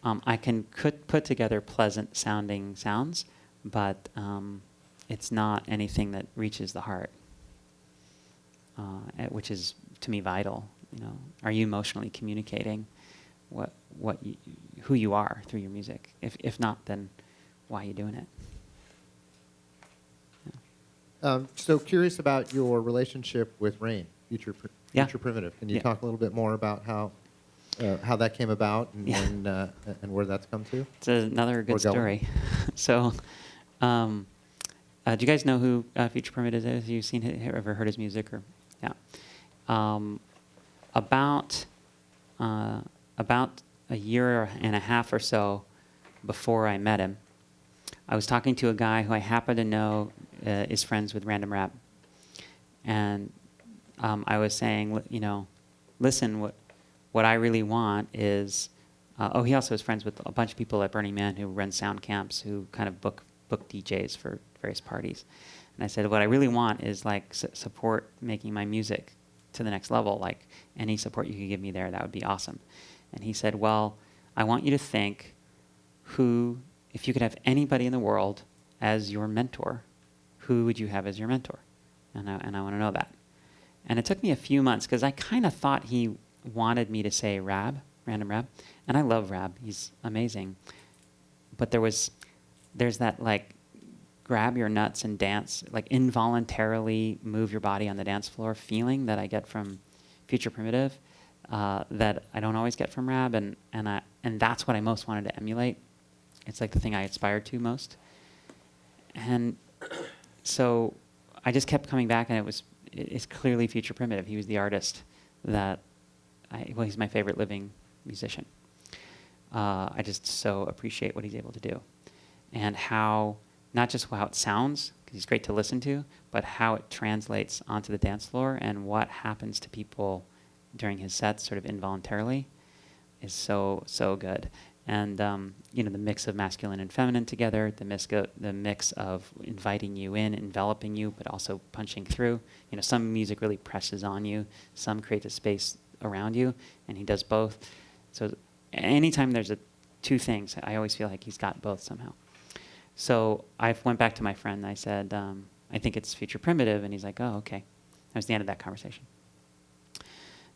Speaker 2: I can put together pleasant sounding sounds, but it's not anything that reaches the heart, which is to me vital. Are you emotionally communicating who you are through your music? If not, then why are you doing it? Yeah.
Speaker 1: So curious about your relationship with Rain, Phutureprimitive. Can you talk a little bit more about how that came about and where that's come to?
Speaker 2: It's another good story. So, do you guys know who Phutureprimitive is? Have you seen him, ever heard his music? About a year and a half or so before I met him, I was talking to a guy who I happen to know is friends with Random Rap, and I was saying, listen, what I really want is, he also is friends with a bunch of people at Burning Man who run sound camps, who kind of book DJs for various parties. And I said, what I really want is support making my music to the next level. Like any support you could give me there, that would be awesome. And he said, well, I want you to think if you could have anybody in the world as your mentor, who would you have as your mentor? And I want to know that. And it took me a few months because I kind of thought he wanted me to say Random Rap. And I love Rab. He's amazing. But there's that grab your nuts and dance, involuntarily move your body on the dance floor feeling that I get from Phutureprimitive that I don't always get from Rab, and that's what I most wanted to emulate. It's the thing I aspired to most. And so I just kept coming back, and it's clearly Phutureprimitive. He was the artist that he's my favorite living musician. I just so appreciate what he's able to do, and not just how it sounds, because he's great to listen to, but how it translates onto the dance floor, and what happens to people during his sets sort of involuntarily is so good. And the mix of masculine and feminine together, the mix of inviting you in, enveloping you, but also punching through. Some music really presses on you, some creates a space around you, and he does both. So anytime there's two things, I always feel like he's got both somehow. So I went back to my friend and I said, I think it's Phutureprimitive, and he's like, oh, okay. That was the end of that conversation.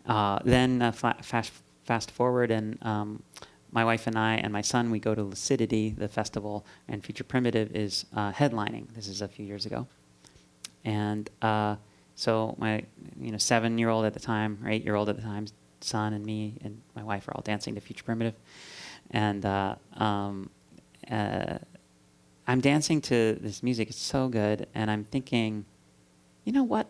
Speaker 2: Then fast forward, and my wife and I and my son, we go to Lucidity, the festival, and Phutureprimitive is headlining. This is a few years ago. And so my 7-year-old at the time, or 8-year-old at the time, son and me and my wife are all dancing to Phutureprimitive. And I'm dancing to this music. It's so good. And I'm thinking, you know what?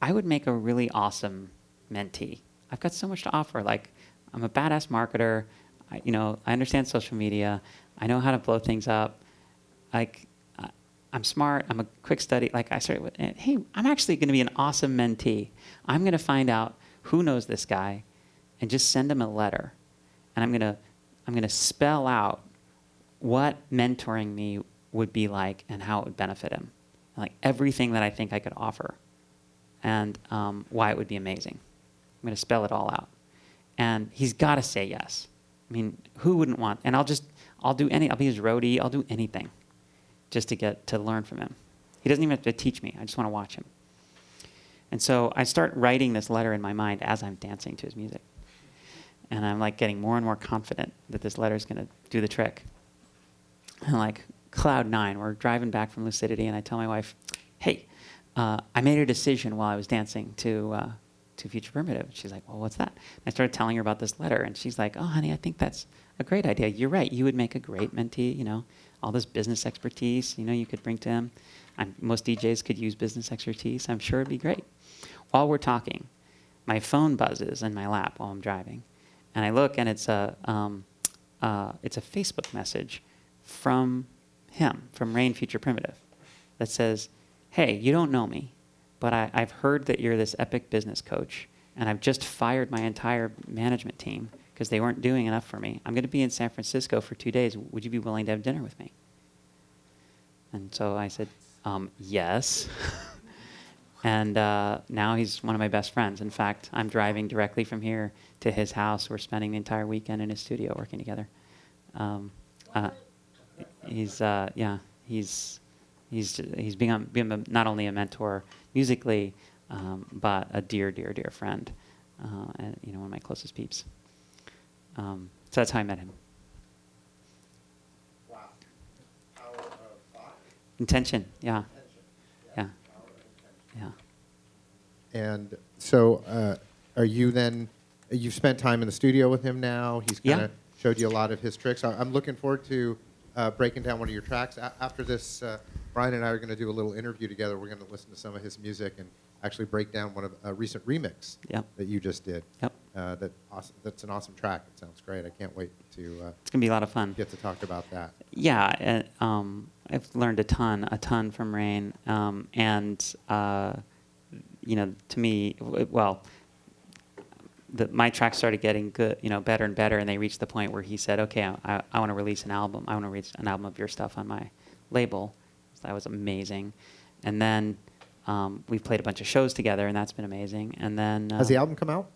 Speaker 2: I would make a really awesome mentee. I've got so much to offer. I'm a badass marketer. I understand social media. I know how to blow things up. I'm smart. I'm a quick study. I started with, hey, I'm actually going to be an awesome mentee. I'm going to find out who knows this guy and just send him a letter. And I'm going to spell out what mentoring me would be like and how it would benefit him. Everything that I think I could offer, and why it would be amazing. I'm going to spell it all out. And he's got to say yes. I mean, who wouldn't want? And I'll be his roadie. I'll do anything just to get to learn from him. He doesn't even have to teach me. I just want to watch him. And so I start writing this letter in my mind as I'm dancing to his music. And I'm getting more and more confident that this letter is going to do the trick. And cloud 9, we're driving back from Lucidity, and I tell my wife, hey, I made a decision while I was dancing to Phutureprimitive. She's like, well, what's that? And I started telling her about this letter, and she's like, oh, honey, I think that's a great idea. You're right. You would make a great mentee, all this business expertise, you could bring to him. Most DJs could use business expertise. I'm sure it'd be great. While we're talking, my phone buzzes in my lap while I'm driving, and I look, and it's a Facebook message from him, from Rain Phutureprimitive, that says, hey, you don't know me, but I've heard that you're this epic business coach, and I've just fired my entire management team because they weren't doing enough for me. I'm going to be in San Francisco for 2 days. Would you be willing to have dinner with me? And so I said, Yes. And now he's one of my best friends. In fact, I'm driving directly from here to his house. We're spending the entire weekend in his studio working together. He's he's being not only a mentor musically, but a dear friend, and one of my closest peeps. So that's how I met him.
Speaker 1: Wow. Power of thought.
Speaker 2: Intention, yeah.
Speaker 1: Yeah.
Speaker 2: Yeah.
Speaker 1: Power of intention.
Speaker 2: Yeah.
Speaker 1: And so, are you then? You've spent time in the studio with him now. He's kind of showed you a lot of his tricks. I'm looking forward to breaking down one of your tracks. After this, Bryan and I are going to do a little interview together. We're going to listen to some of his music and actually break down one of a recent remix that you just did.
Speaker 2: Yep.
Speaker 1: That's an awesome track. It sounds great. I can't wait to.
Speaker 2: It's gonna be a lot of fun.
Speaker 1: Get to talk about that.
Speaker 2: Yeah, I've learned a ton from Rain, and to me, well, my tracks started getting good, better and better, and they reached the point where he said, "Okay, I want to release an album. I want to release an album of your stuff on my label." So that was amazing, and then we've played a bunch of shows together, and that's been amazing. And then
Speaker 1: Has the album come out?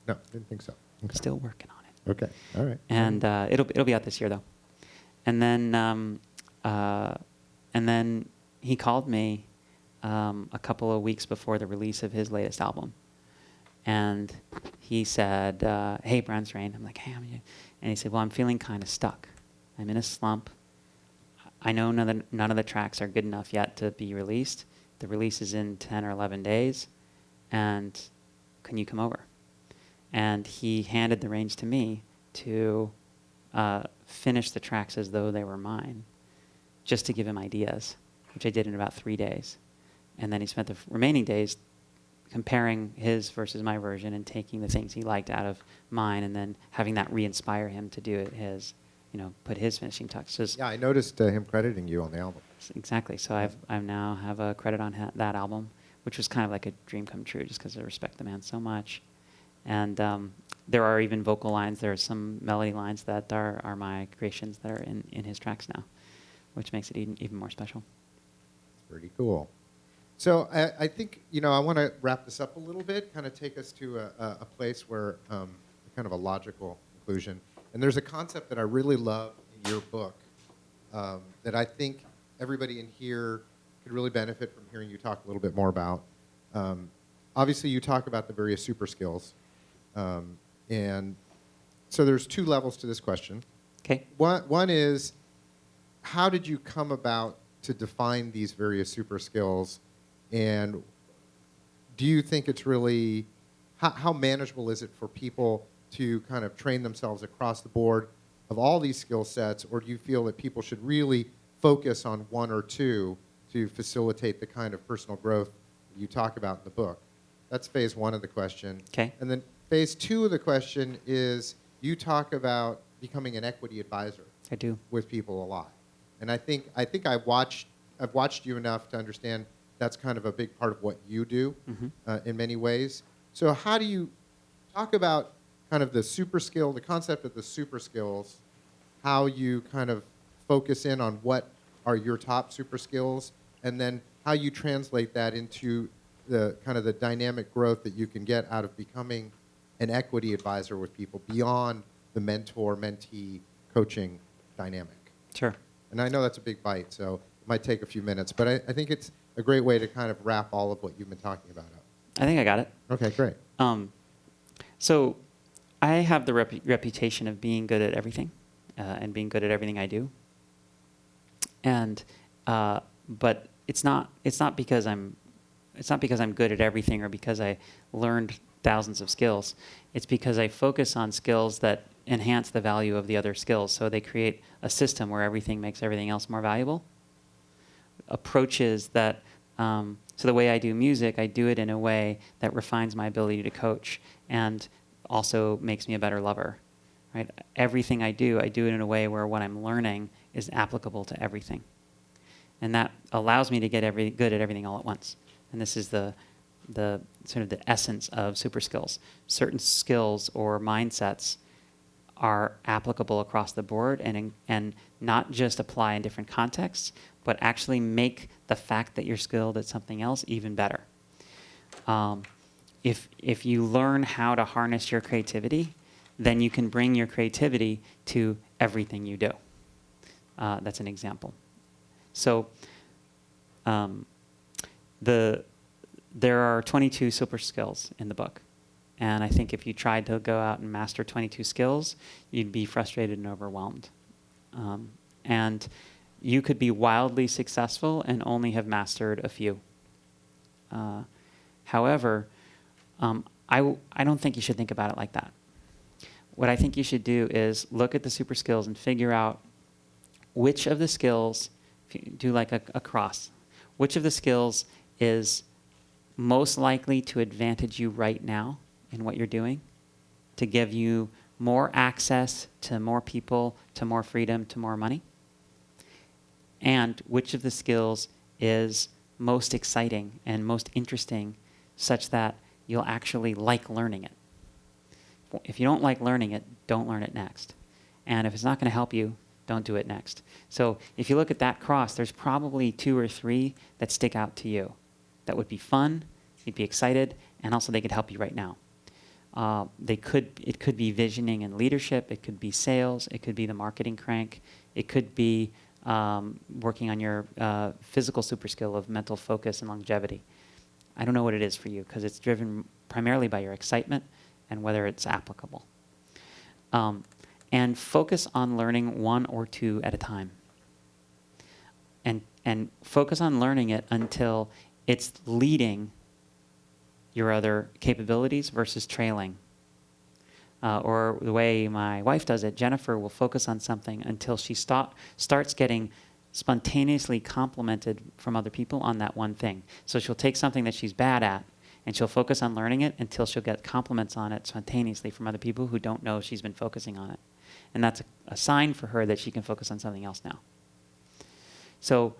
Speaker 2: No,
Speaker 1: Didn't think so. Okay.
Speaker 2: still working on it.
Speaker 1: Okay, all right.
Speaker 2: And it'll be out this year though. And then he called me a couple of weeks before the release of his latest album, and he said, "Hey, Bryan's Rain." I'm like, "Hey, and he said, "Well, I'm feeling kind of stuck. I'm in a slump. I know none of the tracks are good enough yet to be released. The release is in 10 or 11 days, and can you come over?" And he handed the reins to me to finish the tracks as though they were mine, just to give him ideas, which I did in about 3 days. And then he spent the remaining days comparing his versus my version and taking the things he liked out of mine and then having that re-inspire him to do it his, put his finishing touches.
Speaker 1: Yeah, I noticed him crediting you on the album.
Speaker 2: Exactly. So I now have a credit on that album, which was kind of like a dream come true just because I respect the man so much. And there are even vocal lines. There are some melody lines that are my creations that are in his tracks now, which makes it even more special.
Speaker 1: Pretty cool. So I think, I want to wrap this up a little bit, kind of take us to a place where kind of a logical conclusion. And there's a concept that I really love in your book that I think everybody in here could really benefit from hearing you talk a little bit more about. Obviously, you talk about the various super skills. And so there's two levels to this question.
Speaker 2: Okay.
Speaker 1: One is, how did you come about to define these various super skills? And do you think it's really, how manageable is it for people to kind of train themselves across the board of all these skill sets? Or do you feel that people should really focus on one or two to facilitate the kind of personal growth you talk about in the book? That's phase one of the question.
Speaker 2: Okay.
Speaker 1: And then phase two of the question is, you talk about becoming an equity advisor.
Speaker 2: I do.
Speaker 1: With people a lot. And I think I've watched you enough to understand that's kind of a big part of what you do in many ways. So how do you talk about kind of the super skill, the concept of the super skills, how you kind of focus in on what are your top super skills, and then how you translate that into the kind of the dynamic growth that you can get out of becoming an equity advisor with people beyond the mentor-mentee coaching dynamic.
Speaker 2: Sure.
Speaker 1: And I know that's a big bite, so it might take a few minutes, but I think it's a great way to kind of wrap all of what you've been talking about up.
Speaker 2: I think I got it.
Speaker 1: Okay, great.
Speaker 2: So I have the reputation of being good at everything and being good at everything I do. And but it's not because I'm good at everything or because I learned thousands of skills. It's because I focus on skills that enhance the value of the other skills. So they create a system where everything makes everything else more valuable. Approaches that, so the way I do music, I do it in a way that refines my ability to coach and also makes me a better lover. Right? Everything I do it in a way where what I'm learning is applicable to everything. And that allows me to get good at everything all at once. And this is the sort of the essence of super skills. Certain skills or mindsets are applicable across the board and not just apply in different contexts, but actually make the fact that you're skilled at something else even better. If you learn how to harness your creativity, then you can bring your creativity to everything you do. That's an example. So there are 22 super skills in the book. And I think if you tried to go out and master 22 skills, you'd be frustrated and overwhelmed. And you could be wildly successful and only have mastered a few. However, I don't think you should think about it like that. What I think you should do is look at the super skills and figure out which of the skills, if you do like a cross, which of the skills is most likely to advantage you right now in what you're doing, to give you more access to more people, to more freedom, to more money, and which of the skills is most exciting and most interesting such that you'll actually like learning it. If you don't like learning it, don't learn it next. And if it's not going to help you, don't do it next. So if you look at that cross, there's probably 2 or 3 that stick out to you that would be fun, you'd be excited, and also they could help you right now. It could be visioning and leadership, it could be sales, it could be the marketing crank, it could be working on your physical super skill of mental focus and longevity. I don't know what it is for you because it's driven primarily by your excitement and whether it's applicable. And focus on learning 1 or 2 at a time. And focus on learning it until it's leading your other capabilities versus trailing. Or the way my wife does it, Jennifer will focus on something until she starts getting spontaneously complimented from other people on that one thing. So she'll take something that she's bad at and she'll focus on learning it until she'll get compliments on it spontaneously from other people who don't know she's been focusing on it. And that's a sign for her that she can focus on something else now. So,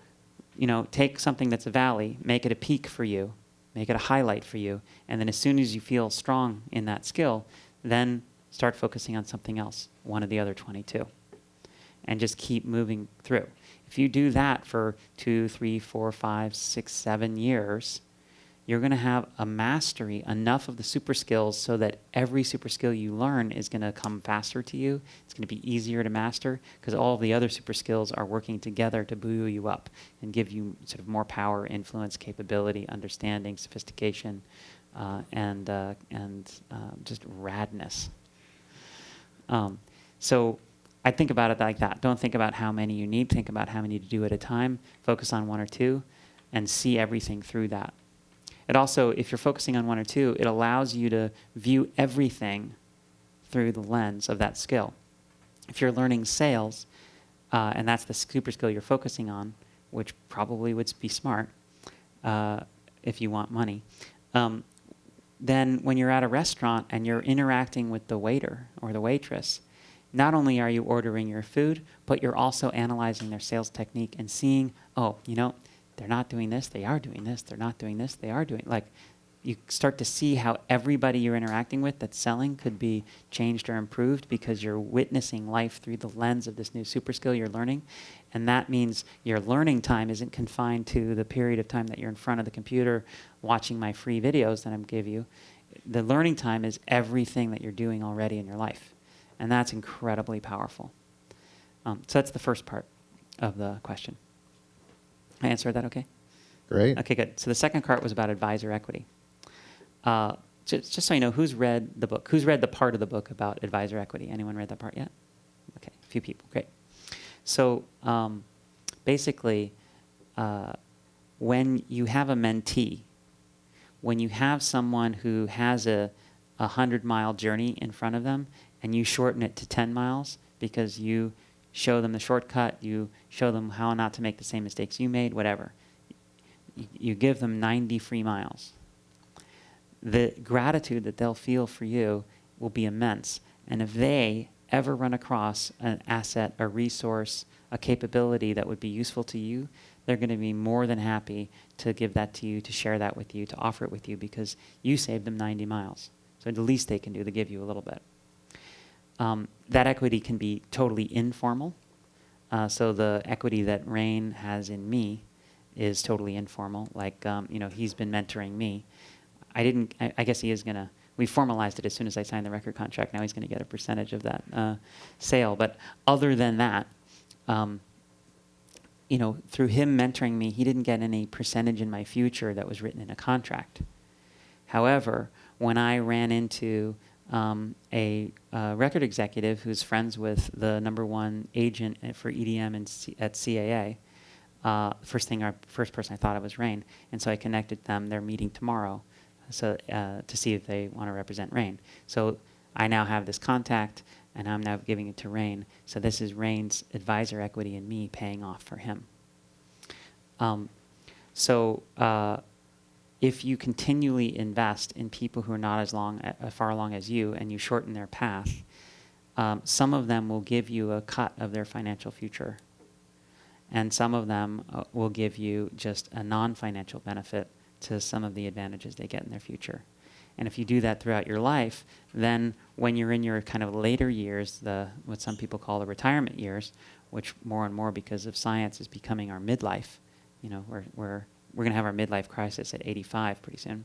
Speaker 2: take something that's a valley, make it a peak for you, make it a highlight for you, and then as soon as you feel strong in that skill, then start focusing on something else, one of the other 22, and just keep moving through. If you do that for 2, 3, 4, 5, 6, 7 years, you're going to have a mastery, enough of the super skills so that every super skill you learn is going to come faster to you. It's going to be easier to master because all of the other super skills are working together to buoy you up and give you sort of more power, influence, capability, understanding, sophistication, and just radness. So I think about it like that. Don't think about how many you need. Think about how many to do at a time. Focus on 1 or 2 and see everything through that. It also, if you're focusing on 1 or 2, it allows you to view everything through the lens of that skill. If you're learning sales, and that's the super skill you're focusing on, which probably would be smart if you want money, then when you're at a restaurant and you're interacting with the waiter or the waitress, not only are you ordering your food, but you're also analyzing their sales technique and seeing, they're not doing this, they are doing this, they're not doing this, they are doing, you start to see how everybody you're interacting with that's selling could be changed or improved because you're witnessing life through the lens of this new super skill you're learning. And that means your learning time isn't confined to the period of time that you're in front of the computer watching my free videos that I'm giving you. The learning time is everything that you're doing already in your life. And that's incredibly powerful. So that's the first part of the question. I answered that okay?
Speaker 1: Great.
Speaker 2: Okay, good. So the second part was about advisor equity. Just so you know, who's read the book? Who's read the part of the book about advisor equity? Anyone read that part yet? Okay, a few people. Great. So basically, when you have a mentee, when you have someone who has a 100-mile journey in front of them and you shorten it to 10 miles because you show them the shortcut, you show them how not to make the same mistakes you made, whatever. You give them 90 free miles. The gratitude that they'll feel for you will be immense. And if they ever run across an asset, a resource, a capability that would be useful to you, they're going to be more than happy to give that to you, to share that with you, to offer it with you because you saved them 90 miles. So the least they can do to give you a little bit. That equity can be totally informal. So the equity that Rain has in me is totally informal. Like, he's been mentoring me. I guess he is going to, we formalized it as soon as I signed the record contract. Now he's going to get a percentage of that sale. But other than that, through him mentoring me, he didn't get any percentage in my future that was written in a contract. However, when I ran into a record executive who's friends with the #1 agent for EDM at CAA, first person I thought of was Rain, and so I connected them. They're meeting tomorrow, so to see if they want to represent Rain. So I now have this contact, and I'm now giving it to Rain. So this is Rain's advisor equity in me paying off for him. If you continually invest in people who are not as far along as you, and you shorten their path, some of them will give you a cut of their financial future, and some of them will give you just a non-financial benefit to some of the advantages they get in their future. And if you do that throughout your life, then when you're in your kind of later years, what some people call the retirement years, which more and more because of science is becoming our midlife, we're going to have our midlife crisis at 85 pretty soon.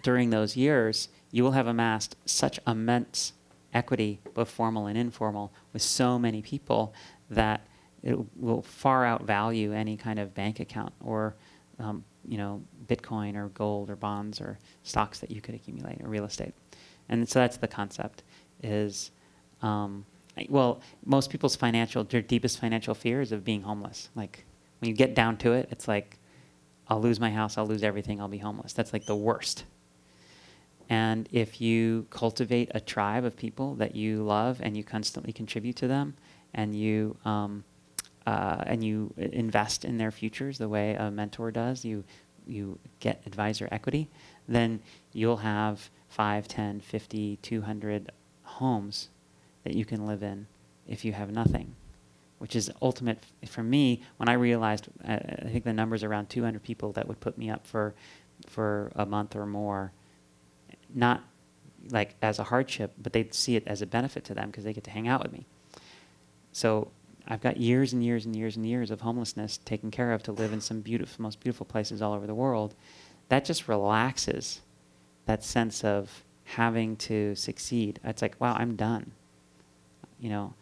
Speaker 2: During those years, you will have amassed such immense equity, both formal and informal, with so many people that it will far outvalue any kind of bank account or Bitcoin or gold or bonds or stocks that you could accumulate or real estate. And so that's the concept is, most people's their deepest financial fear is of being homeless. Like when you get down to it, it's like, I'll lose my house, I'll lose everything, I'll be homeless. That's like the worst. And if you cultivate a tribe of people that you love and you constantly contribute to them, and you invest in their futures the way a mentor does, you get advisor equity, then you'll have 5, 10, 50, 200 homes that you can live in if you have nothing, which is ultimate for me. When I realized, I think the number's around 200 people that would put me up for a month or more, not like as a hardship, but they'd see it as a benefit to them because they get to hang out with me. So I've got years and years and years and years of homelessness taken care of to live in some most beautiful places all over the world. That just relaxes that sense of having to succeed. It's like, wow, I'm done. In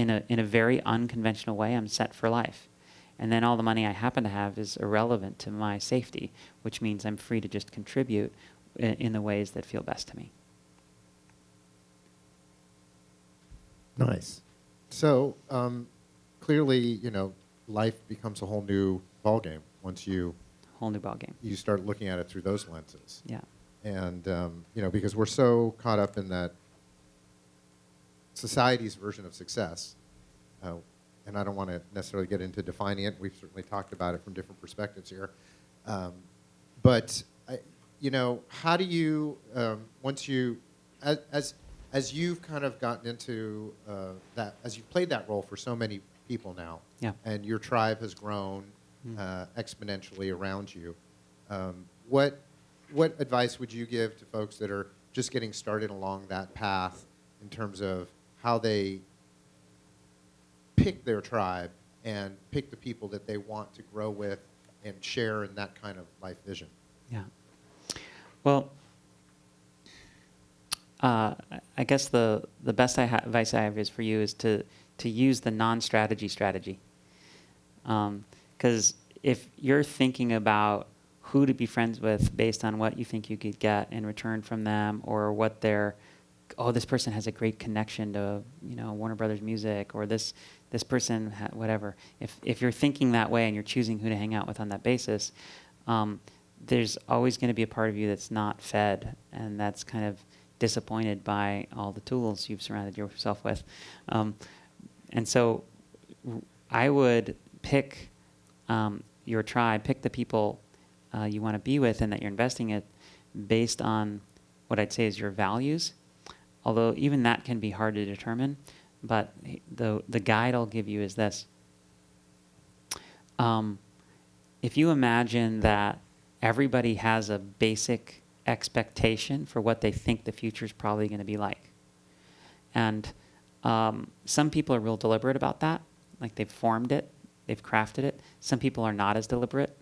Speaker 2: a very unconventional way, I'm set for life. And then all the money I happen to have is irrelevant to my safety, which means I'm free to just contribute in the ways that feel best to me.
Speaker 1: Nice. So clearly, life becomes a whole new ballgame once you
Speaker 2: Whole new ballgame.
Speaker 1: You start looking at it through those lenses.
Speaker 2: Yeah.
Speaker 1: And because we're so caught up in that society's version of success, and I don't want to necessarily get into defining it. We've certainly talked about it from different perspectives here. But how do you as you've kind of gotten into that, as you've played that role for so many people now,
Speaker 2: Yeah.
Speaker 1: and your tribe has grown exponentially around you, what advice would you give to folks that are just getting started along that path in terms of how they pick their tribe and pick the people that they want to grow with and share in that kind of life vision?
Speaker 2: Yeah. Well, I guess the best advice I have is for you is to use the non-strategy strategy. Because if you're thinking about who to be friends with based on what you think you could get in return from them, or what this person has a great connection to Warner Brothers music, or this person whatever. If you're thinking that way and you're choosing who to hang out with on that basis, there's always going to be a part of you that's not fed, and that's kind of disappointed by all the tools you've surrounded yourself with. And so I would pick your tribe, pick the people you want to be with and that you're investing in based on what I'd say is your values. Although even that can be hard to determine, but the guide I'll give you is this. If you imagine that everybody has a basic expectation for what they think the future is probably going to be like, and Some people are real deliberate about that, like they've formed it, they've crafted it. Some people are not as deliberate,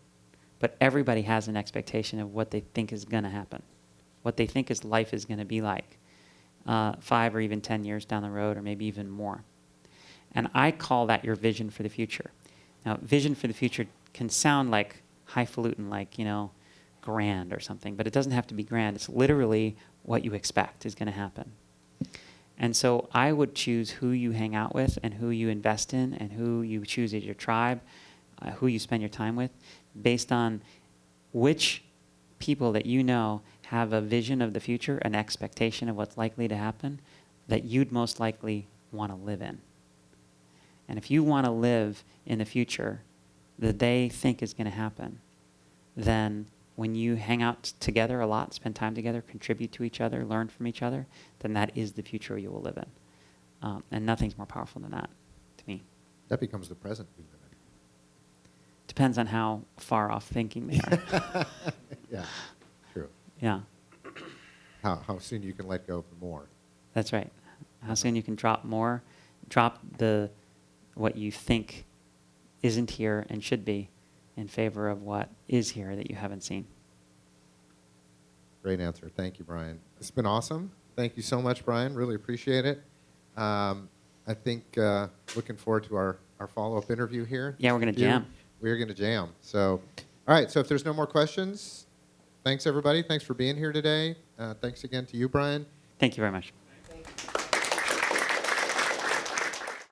Speaker 2: but everybody has an expectation of what they think is going to happen, what they think is life is going to be like 5 or even 10 years down the road, or maybe even more. And I call that your vision for the future. Now, vision for the future can sound like highfalutin, like, grand or something, but it doesn't have to be grand. It's literally what you expect is going to happen. And so I would choose who you hang out with and who you invest in and who you choose as your tribe, who you spend your time with, based on which people that you know have a vision of the future, an expectation of what's likely to happen, that you'd most likely want to live in. And if you want to live in the future that they think is going to happen, then when you hang out together a lot, spend time together, contribute to each other, learn from each other, then that is the future you will live in. And nothing's more powerful than that, to me.
Speaker 1: That becomes the present we live in.
Speaker 2: Depends on how far off thinking they are.
Speaker 1: Yeah, true.
Speaker 2: Yeah,
Speaker 1: How soon you can let go of the more.
Speaker 2: that's right. How soon you can drop what you think isn't here and should be in favor of what is here that you haven't seen.
Speaker 1: Great answer. Thank you, Bryan. It's been awesome. Thank you so much, Bryan. Really appreciate it. I think looking forward to our follow-up interview here.
Speaker 2: Yeah, we're going to jam.
Speaker 1: We're going to jam. So, all right. So if there's no more questions, thanks, everybody. Thanks for being here today. Thanks again to you, Bryan.
Speaker 2: Thank you very much.